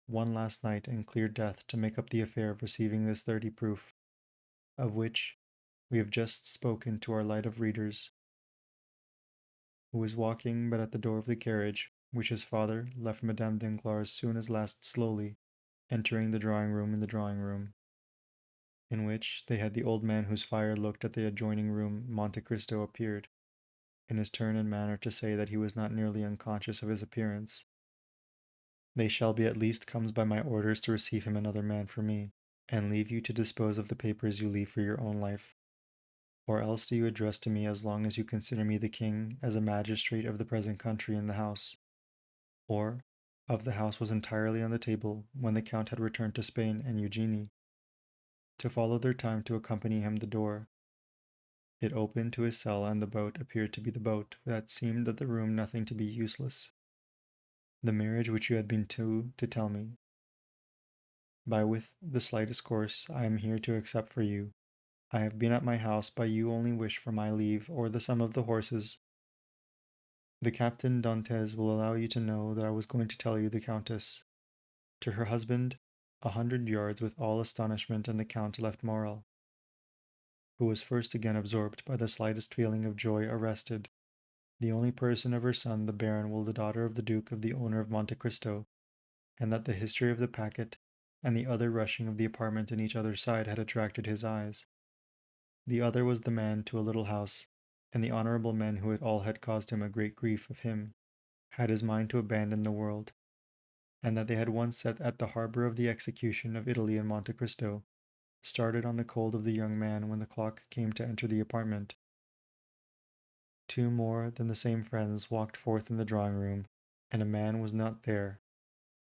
one last night and clear death to make up the affair of receiving this 30 proof, of which we have just spoken to our light of readers, who was walking but at the door of the carriage, which his father left Madame Danglars soon as last slowly, entering the drawing room in the drawing room, in which they had the old man whose fire looked at the adjoining room Monte Cristo appeared, in his turn and manner to say that he was not nearly unconscious of his appearance. They shall be at least comes by my orders to receive him another man for me, and leave you to dispose of the papers you leave for your own life. Or else do you address to me as long as you consider me the king as a magistrate of the present country in the house, or of the house was entirely on the table when the count had returned to Spain and Eugenie, to follow their time to accompany him the door. It opened to his cell, and the boat appeared to be the boat that seemed that the room nothing to be useless. The marriage which you had been to tell me, by with the slightest course I am here to accept for you. I have been at my house by you only wish for my leave or the sum of the horses. The Captain Dantes will allow you to know that I was going to tell you the Countess. To her husband, 100 yards with all astonishment, and the Count left Morel, who was first again absorbed by the slightest feeling of joy, arrested. The only person of her son, the Baron, will the daughter of the Duke of the owner of Monte Cristo, and that the history of the packet and the other rushing of the apartment in each other's side had attracted his eyes. The other was the man to a little house, and the honorable men who all had caused him a great grief of him, had his mind to abandon the world, and that they had once set at the harbor of the execution of Italy in Monte Cristo, started on the cold of the young man when the clock came to enter the apartment. Two more than the same friends walked forth in the drawing room, and a man was not there,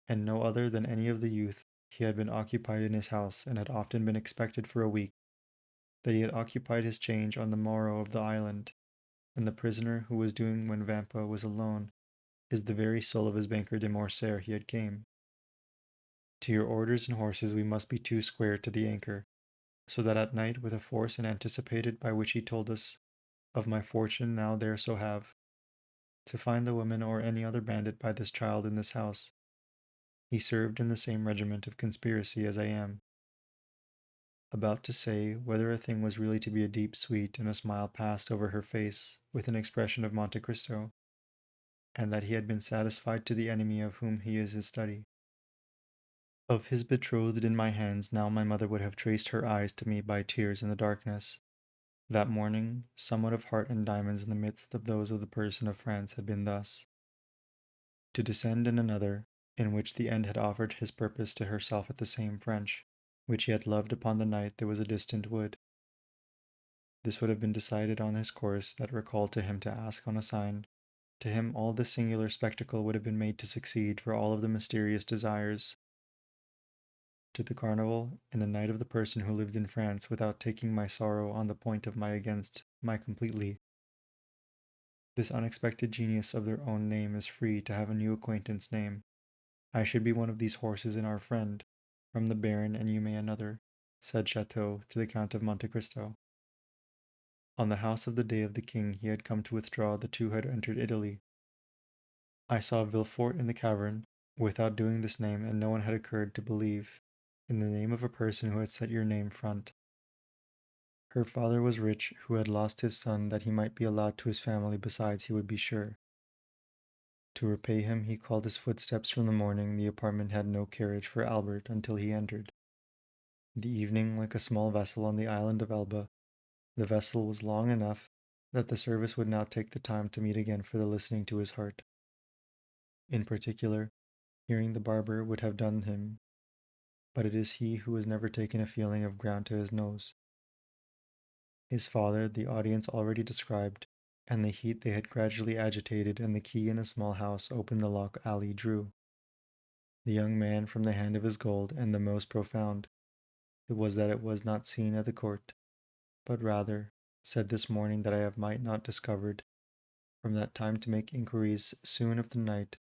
and no other than any of the youth. He had been occupied in his house, and had often been expected for a week, that he had occupied his change on the morrow of the island, and the prisoner who was doing when Vampa was alone is the very soul of his banker de Morcerf. He had came. To your orders and horses we must be 2 square to the anchor, so that at night with a force and anticipated by which he told us of my fortune now there so have, to find the woman or any other bandit by this child in this house. He served in the same regiment of conspiracy as I am. About to say whether a thing was really to be a deep sweet, and a smile passed over her face with an expression of Monte Cristo, and that he had been satisfied to the enemy of whom he is his study. Of his betrothed in my hands now my mother would have traced her eyes to me by tears in the darkness. That morning, somewhat of heart and diamonds in the midst of those of the person of France had been thus. To descend in another, in which the end had offered his purpose to herself at the same French, which he had loved upon the night there was a distant wood. This would have been decided on his course that recalled to him to ask on a sign. To him all this singular spectacle would have been made to succeed for all of the mysterious desires. To the carnival, in the night of the person who lived in France, without taking my sorrow on the point of my against my completely. This unexpected genius of their own name is free to have a new acquaintance name. I should be one of these horses in our friend, from the Baron, and you may another, said Chateau to the Count of Monte Cristo. On the house of the day of the king he had come to withdraw, the two had entered Italy. I saw Villefort in the cavern, without doing this name, and no one had occurred to believe in the name of a person who had set your name front. Her father was rich, who had lost his son that he might be allowed to his family, besides he would be sure. To repay him, he called his footsteps from the morning. The apartment had no carriage for Albert until he entered. The evening, like a small vessel on the island of Elba, the vessel was long enough that the service would not take the time to meet again for the listening to his heart. In particular, hearing the barber would have done him, but it is he who has never taken a feeling of ground to his nose. His father, the audience already described, and the heat they had gradually agitated, and the key in a small house opened the lock Ali drew. The young man from the hand of his gold, and the most profound, it was that it was not seen at the court, but rather said this morning that I have might not discovered, from that time to make inquiries soon of the night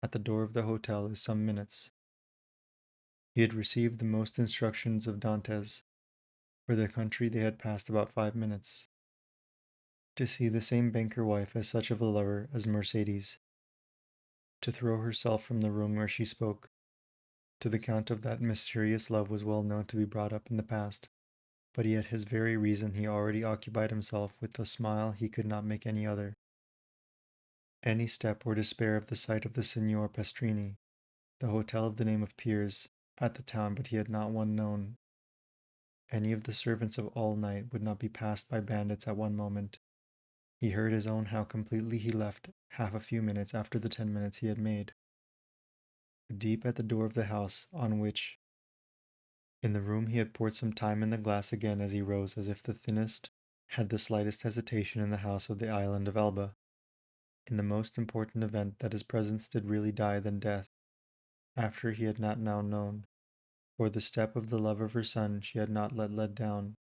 at the door of the hotel is some minutes. He had received the most instructions of Dantes. For the country they had passed about 5 minutes. To see the same banker wife as such of a lover as Mercedes. To throw herself from the room where she spoke. To the count of that mysterious love was well known to be brought up in the past, but yet his very reason he already occupied himself with a smile he could not make any other. Any step or despair of the sight of the Signor Pastrini, the hotel of the name of Piers, at the town, but he had not one known. Any of the servants of all night would not be passed by bandits at one moment. He heard his own how completely he left half a few minutes after the 10 minutes he had made. Deep at the door of the house, on which, in the room he had poured some time in the glass again as he rose, as if the thinnest had the slightest hesitation in the house of the island of Elba, in the most important event that his presence did really die than death, after he had not now known, for the step of the love of her son she had not let led down.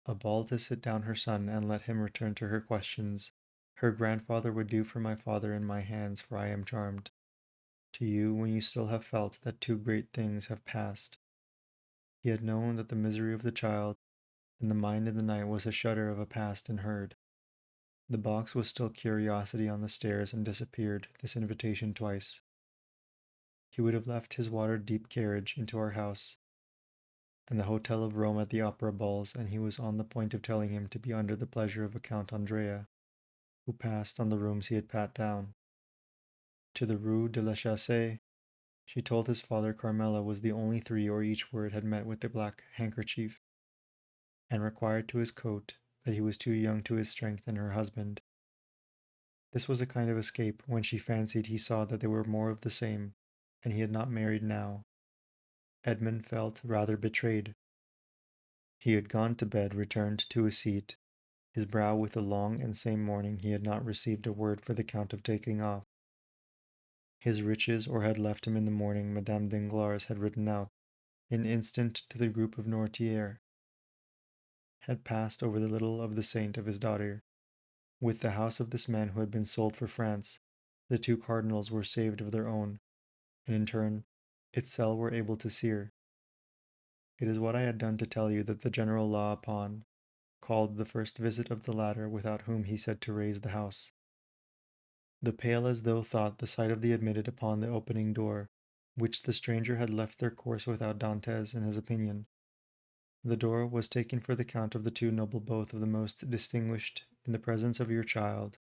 A ball to sit down her son and let him return to her questions. Her grandfather would do for my father in my hands, for I am charmed. To you, when you still have felt that two great things have passed. He had known that the misery of the child and the mind in the night was a shudder of a past and heard. The box was still curiosity on the stairs and disappeared, this invitation twice. He would have left his water-deep carriage into our house, and the Hotel of Rome at the opera balls, and he was on the point of telling him to be under the pleasure of a Count Andrea, who passed on the rooms he had pat down. To the Rue de la Chaussée, she told his father Carmela was the only three or each word had met with the black handkerchief, and required to his coat that he was too young to his strength and her husband. This was a kind of escape when she fancied he saw that they were more of the same, and he had not married now. Edmund felt rather betrayed. He had gone to bed, returned to his seat, his brow with the long and same morning he had not received a word for the Count of taking off. His riches, or had left him in the morning, Madame Danglars had written out, an instant to the group of Noirtier, had passed over the little of the saint of his daughter. With the house of this man who had been sold for France, the two cardinals were saved of their own, and in turn, its cell were able to sear. It is what I had done to tell you that the general law upon called the first visit of the latter, without whom he said to raise the house. The pale as though thought the sight of the admitted upon the opening door, which the stranger had left their course without Dantes in his opinion. The door was taken for the count of the two noble, both of the most distinguished, in the presence of your child.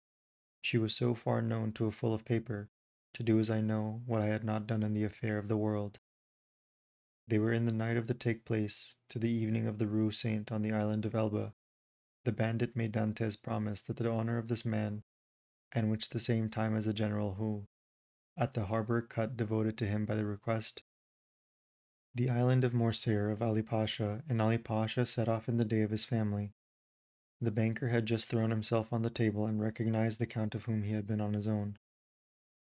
She was so far known to a full of paper, to do as I know what I had not done in the affair of the world. They were in the night of the take place, to the evening of the Rue Saint on the island of Elba. The bandit made Dantes promise that the honor of this man, and which the same time as the general who, at the harbor cut devoted to him by the request, the island of Morcer of Ali Pasha, and Ali Pasha set off in the day of his family. The banker had just thrown himself on the table and recognized the count of whom he had been on his own,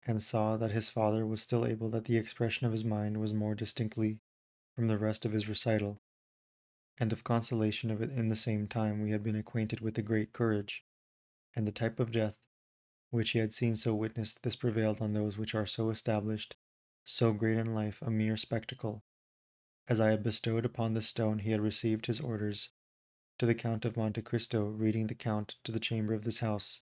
and saw that his father was still able that the expression of his mind was more distinctly from the rest of his recital, and of consolation of it in the same time we had been acquainted with the great courage, and the type of death which he had seen so witnessed. This prevailed on those which are so established, so great in life, a mere spectacle. As I had bestowed upon the stone he had received his orders to the Count of Monte Cristo, reading the Count to the chamber of this house.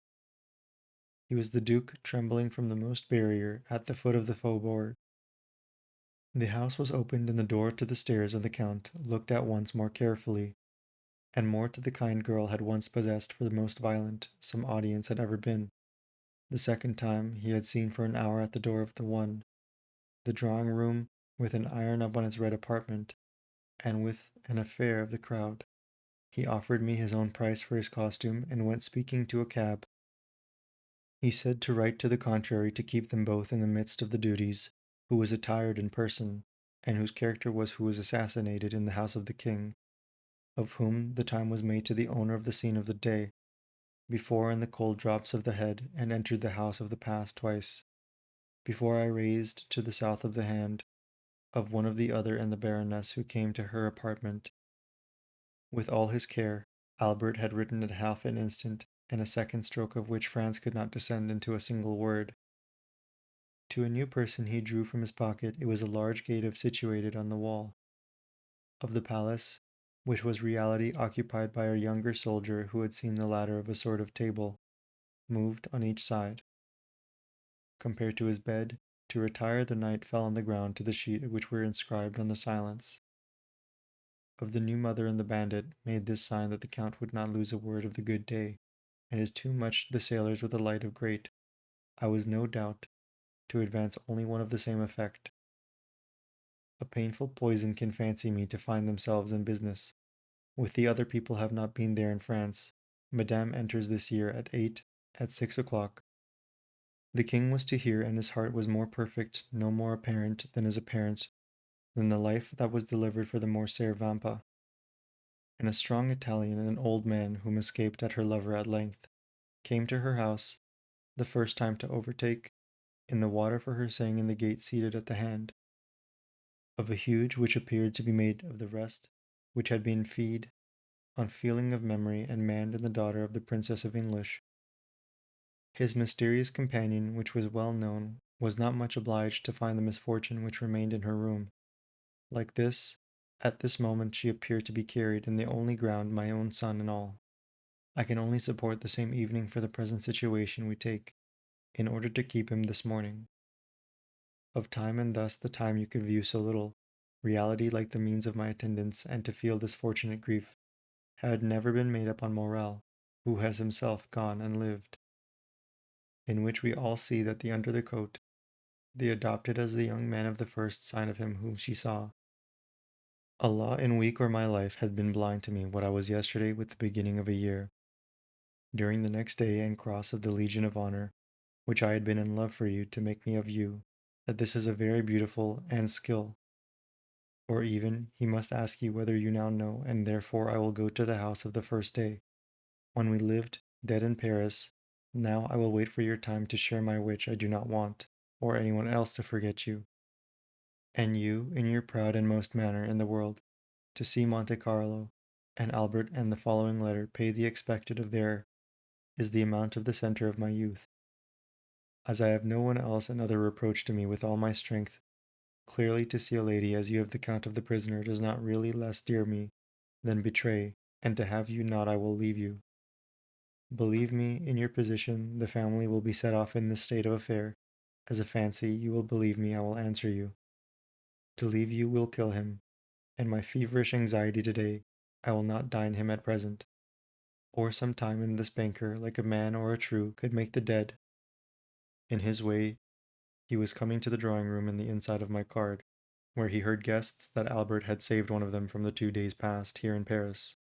He was the Duke, trembling from the most barrier, at the foot of the faubourg. The house was opened, and the door to the stairs of the Count looked at once more carefully, and more to the kind girl had once possessed for the most violent some audience had ever been. The second time he had seen for an hour at the door of the one, the drawing room with an iron up on its red apartment, and with an affair of the crowd. He offered me his own price for his costume, and went speaking to a cab. He said to write to the contrary to keep them both in the midst of the duties, who was attired in person, and whose character was who was assassinated in the house of the king, of whom the time was made to the owner of the scene of the day, before in the cold drops of the head, and entered the house of the past twice, before I raised to the south of the hand of one of the other and the Baroness who came to her apartment, with all his care, Albert had written at half an instant, and a second stroke of which France could not descend into a single word. To a new person he drew from his pocket it was a large gate situated on the wall of the palace, which was reality occupied by a younger soldier who had seen the ladder of a sort of table, moved on each side. Compared to his bed, to retire the knight fell on the ground to the sheet which were inscribed on the silence. Of the new mother and the bandit made this sign that the count would not lose a word of the good day, and is too much the sailors with the light of great, I was no doubt, to advance only one of the same effect. A painful poison can fancy me to find themselves in business. With the other people have not been there in France. Madame enters this year at 8, at 6 o'clock. The king was to hear, and his heart was more perfect, no more apparent than is apparent, than the life that was delivered for the Morcer Vampa. And a strong Italian, an old man whom escaped at her lover at length, came to her house, the first time to overtake, in the water for her sang in the gate seated at the hand, of a huge which appeared to be made of the rest, which had been feed on feeling of memory and manned in the daughter of the Princess of English. His mysterious companion, which was well known, was not much obliged to find the misfortune which remained in her room. Like this, at this moment she appeared to be carried in the only ground my own son and all. I can only support the same evening for the present situation we take, in order to keep him this morning. Of time and thus the time you could view so little, reality like the means of my attendance and to feel this fortunate grief, had never been made up on Morel, who has himself gone and lived. In which we all see that the under the coat, they adopted as the young man of the first sign of him whom she saw. Allah in week or my life had been blind to me what I was yesterday with the beginning of a year. During the next day and cross of the Legion of Honor, which I had been in love for you to make me of you, that this is a very beautiful and skill. Or even, he must ask you whether you now know, and therefore I will go to the house of the first day, when we lived, dead in Paris. Now I will wait for your time to share my which I do not want, or anyone else to forget you. And you, in your proud and most manner in the world, to see Monte Carlo, and Albert and the following letter pay the expected of there is the amount of the centre of my youth. As I have no one else another reproach to me with all my strength, clearly to see a lady as you have the count of the prisoner does not really less dear me than betray, and to have you not I will leave you. Believe me, in your position, the family will be set off in this state of affair. As a fancy, you will believe me, I will answer you. To leave you will kill him, and my feverish anxiety today, I will not dine him at present. Or some time in this banker, like a man or a true, could make the dead. In his way, he was coming to the drawing room in the inside of my card, where he heard guests that Albert had saved one of them from the 2 days past here in Paris,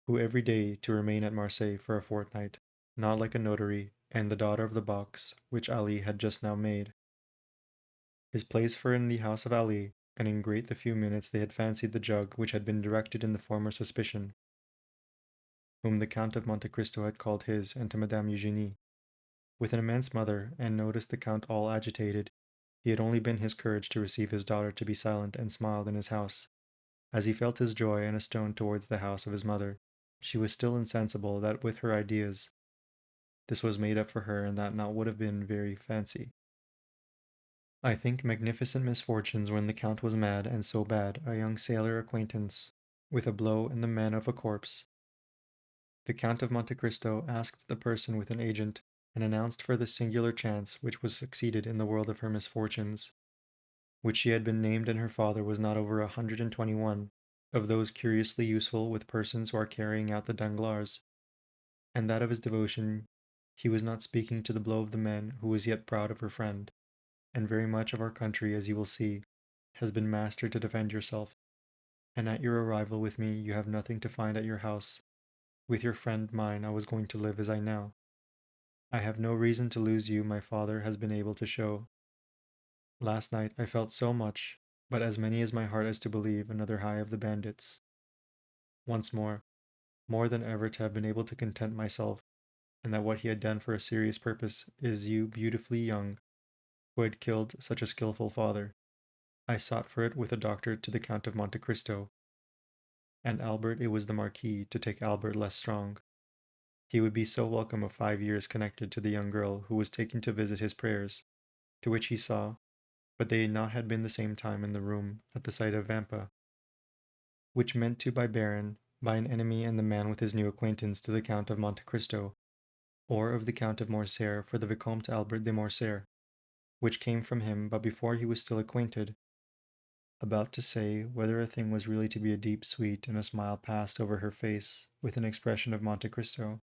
who every day to remain at Marseille for a fortnight, not like a notary, and the daughter of the box which Ali had just now made. His place for in the house of Ali, and in great the few minutes they had fancied the jug which had been directed in the former suspicion, whom the Count of Monte Cristo had called his, and to Madame Eugénie. With an immense mother, and noticed the Count all agitated, he had only been his courage to receive his daughter to be silent and smiled in his house. As he felt his joy and a stone towards the house of his mother, she was still insensible that with her ideas this was made up for her and that not would have been very fancy. I think magnificent misfortunes when the Count was mad and so bad, a young sailor acquaintance, with a blow in the man of a corpse. The Count of Monte Cristo asked the person with an agent, and announced for this singular chance which was succeeded in the world of her misfortunes, which she had been named and her father was not over 121, of those curiously useful with persons who are carrying out the Danglars, and that of his devotion he was not speaking to the blow of the man who was yet proud of her friend, and very much of our country, as you will see, has been master to defend yourself, and at your arrival with me you have nothing to find at your house. With your friend mine I was going to live as I now. I have no reason to lose you, my father has been able to show. Last night I felt so much, but as many as my heart is to believe another high of the bandits. Once more than ever to have been able to content myself, and that what he had done for a serious purpose is you beautifully young, who had killed such a skilful father. I sought for it with a doctor to the Count of Monte Cristo, and Albert it was the Marquis to take Albert less strong. He would be so welcome of 5 years connected to the young girl who was taken to visit his prayers, to which he saw, but they not had been the same time in the room at the sight of Vampa, which meant to by Baron, by an enemy and the man with his new acquaintance to the Count of Monte Cristo, or of the Count of Morcerf for the Vicomte Albert de Morcerf, which came from him but before he was still acquainted, about to say whether a thing was really to be a deep sweet and a smile passed over her face with an expression of Monte Cristo,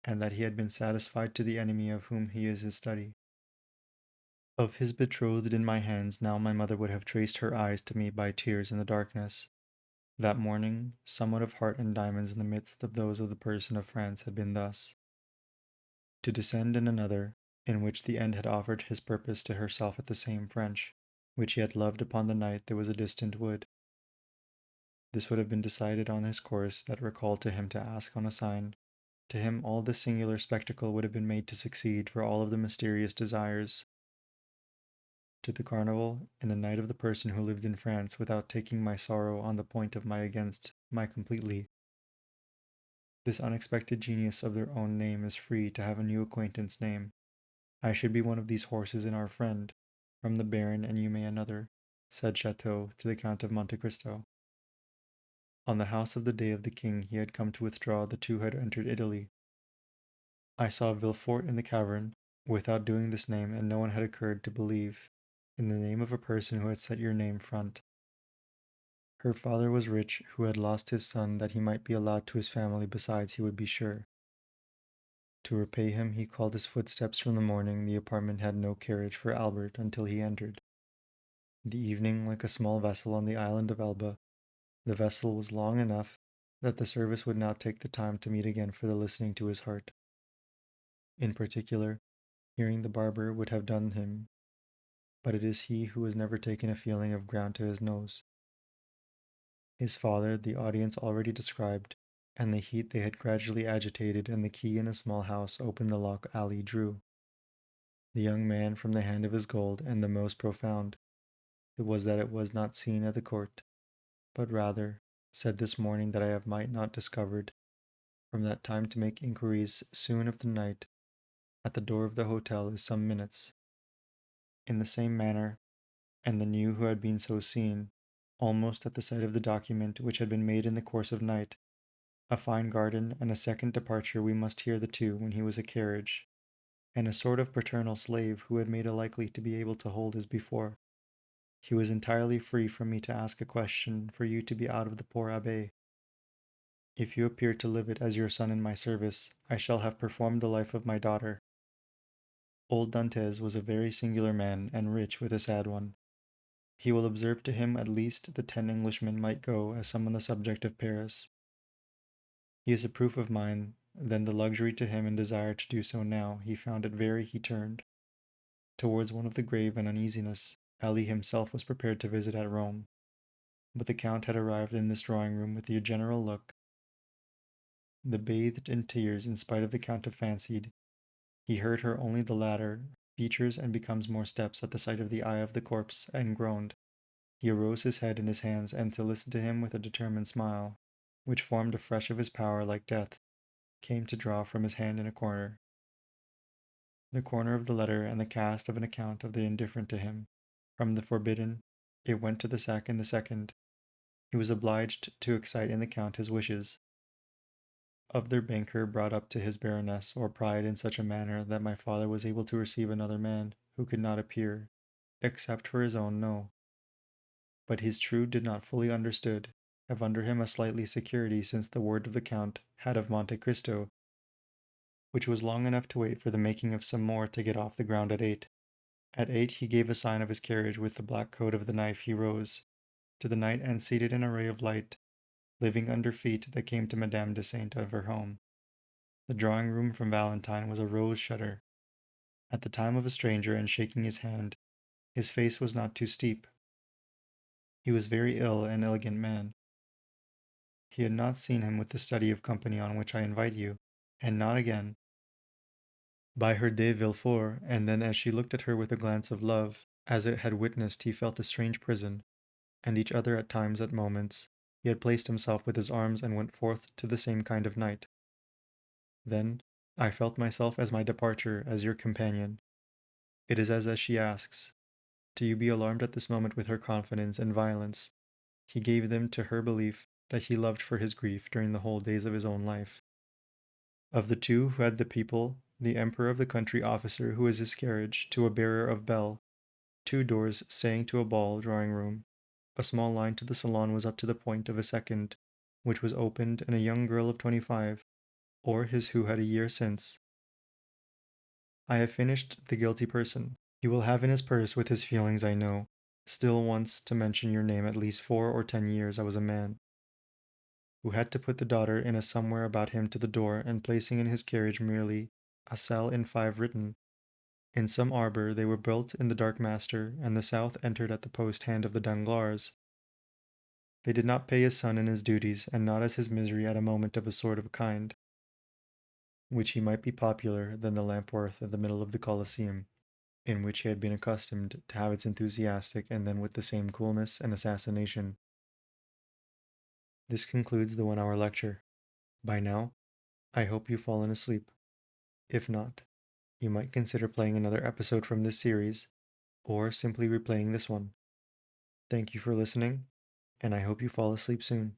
and that he had been satisfied to the enemy of whom he is his study. Of his betrothed in my hands now my mother would have traced her eyes to me by tears in the darkness. That morning, somewhat of heart and diamonds in the midst of those of the person of France had been thus. To descend in another, in which the end had offered his purpose to herself at the same French, which he had loved upon the night there was a distant wood. This would have been decided on his course that recalled to him to ask on a sign. To him all this singular spectacle would have been made to succeed for all of the mysterious desires. To the carnival, in the night of the person who lived in France without taking my sorrow on the point of my against my completely. This unexpected genius of their own name is free to have a new acquaintance name. I should be one of these horses in our friend, from the Baron, and you may another, said Chateau to the Count of Monte Cristo. On the house of the day of the king he had come to withdraw, the two had entered Italy. I saw Villefort in the cavern, without doing this name, and no one had occurred to believe, in the name of a person who had set your name front. Her father was rich, who had lost his son that he might be allowed to his family, besides he would be sure. To repay him, he called his footsteps from the morning. The apartment had no carriage for Albert until he entered. The evening, like a small vessel on the island of Elba, the vessel was long enough that the service would not take the time to meet again for the listening to his heart. In particular, hearing the barber would have done him, but it is he who has never taken a feeling of ground to his nose. His father, the audience already described, and the heat they had gradually agitated, and the key in a small house opened the lock Ali drew. The young man from the hand of his gold, and the most profound, it was that it was not seen at the court, but rather, said this morning that I have might not discovered, from that time to make inquiries soon of the night, at the door of the hotel is some minutes. In the same manner, and the new who had been so seen, almost at the sight of the document which had been made in the course of night, a fine garden, and a second departure we must hear the two when he was a carriage, and a sort of paternal slave who had made a likely to be able to hold as before. He was entirely free from me to ask a question for you to be out of the poor abbé. If you appear to live it as your son in my service, I shall have performed the life of my daughter. Old Dantès was a very singular man, and rich with a sad one. He will observe to him at least the 10 Englishmen might go as some on the subject of Paris. He is a proof of mine, then the luxury to him and desire to do so now, he found it very he turned. Towards one of the grave and uneasiness, Ali himself was prepared to visit at Rome. But the Count had arrived in this drawing room with the general look, the bathed in tears in spite of the Count of fancied. He heard her only the latter features and becomes more steps at the sight of the eye of the corpse, and groaned. He arose his head in his hands, and to listen to him with a determined smile, which formed afresh of his power like death, came to draw from his hand in a corner the corner of the letter and the cast of an account of the indifferent to him. From the forbidden, it went to the sack in the second. He was obliged to excite in the Count his wishes. Of their banker brought up to his baroness or pride in such a manner that my father was able to receive another man who could not appear, except for his own no. But his true did not fully understood, have under him a slightly security since the word of the Count had of Monte Cristo, which was long enough to wait for the making of some more to get off the ground at 8. At 8 he gave a sign of his carriage with the black coat of the knife. He rose to the night and seated in a ray of light, living under feet that came to Madame de Saint of her home. The drawing room from Valentine was a rose shutter. At the time of a stranger and shaking his hand, his face was not too steep. He was very ill, an elegant man. He had not seen him with the study of company on which I invite you, and not again. By her de Villefort, and then as she looked at her with a glance of love, as it had witnessed he felt a strange prison, and each other at times at moments, He had placed himself with his arms and went forth to the same kind of night. Then I felt myself as my departure, as your companion. It is as she asks, do you be alarmed at this moment with her confidence and violence? He gave them to her belief that he loved for his grief during the whole days of his own life. Of the two who had the people, the emperor of the country officer who was his carriage to a bearer of bell, two doors saying to a ball drawing room, a small line to the salon was up to the point of a second, which was opened, and a young girl of 25, or his who had a year since. I have finished the guilty person. He will have in his purse with his feelings, I know, still wants to mention your name at least 4 or 10 years I was a man, who had to put the daughter in a somewhere about him to the door, and placing in his carriage merely a cell in 5 written. In some arbor they were built in the dark master, and the south entered at the post hand of the Danglars. They did not pay his son in his duties, and not as his misery at a moment of a sort of kind, which he might be popular than the Lampworth at the middle of the Colosseum, in which he had been accustomed to have its enthusiastic and then with the same coolness and assassination. This concludes the 1 hour lecture. By now, I hope you've fallen asleep. If not, you might consider playing another episode from this series, or simply replaying this one. Thank you for listening, and I hope you fall asleep soon.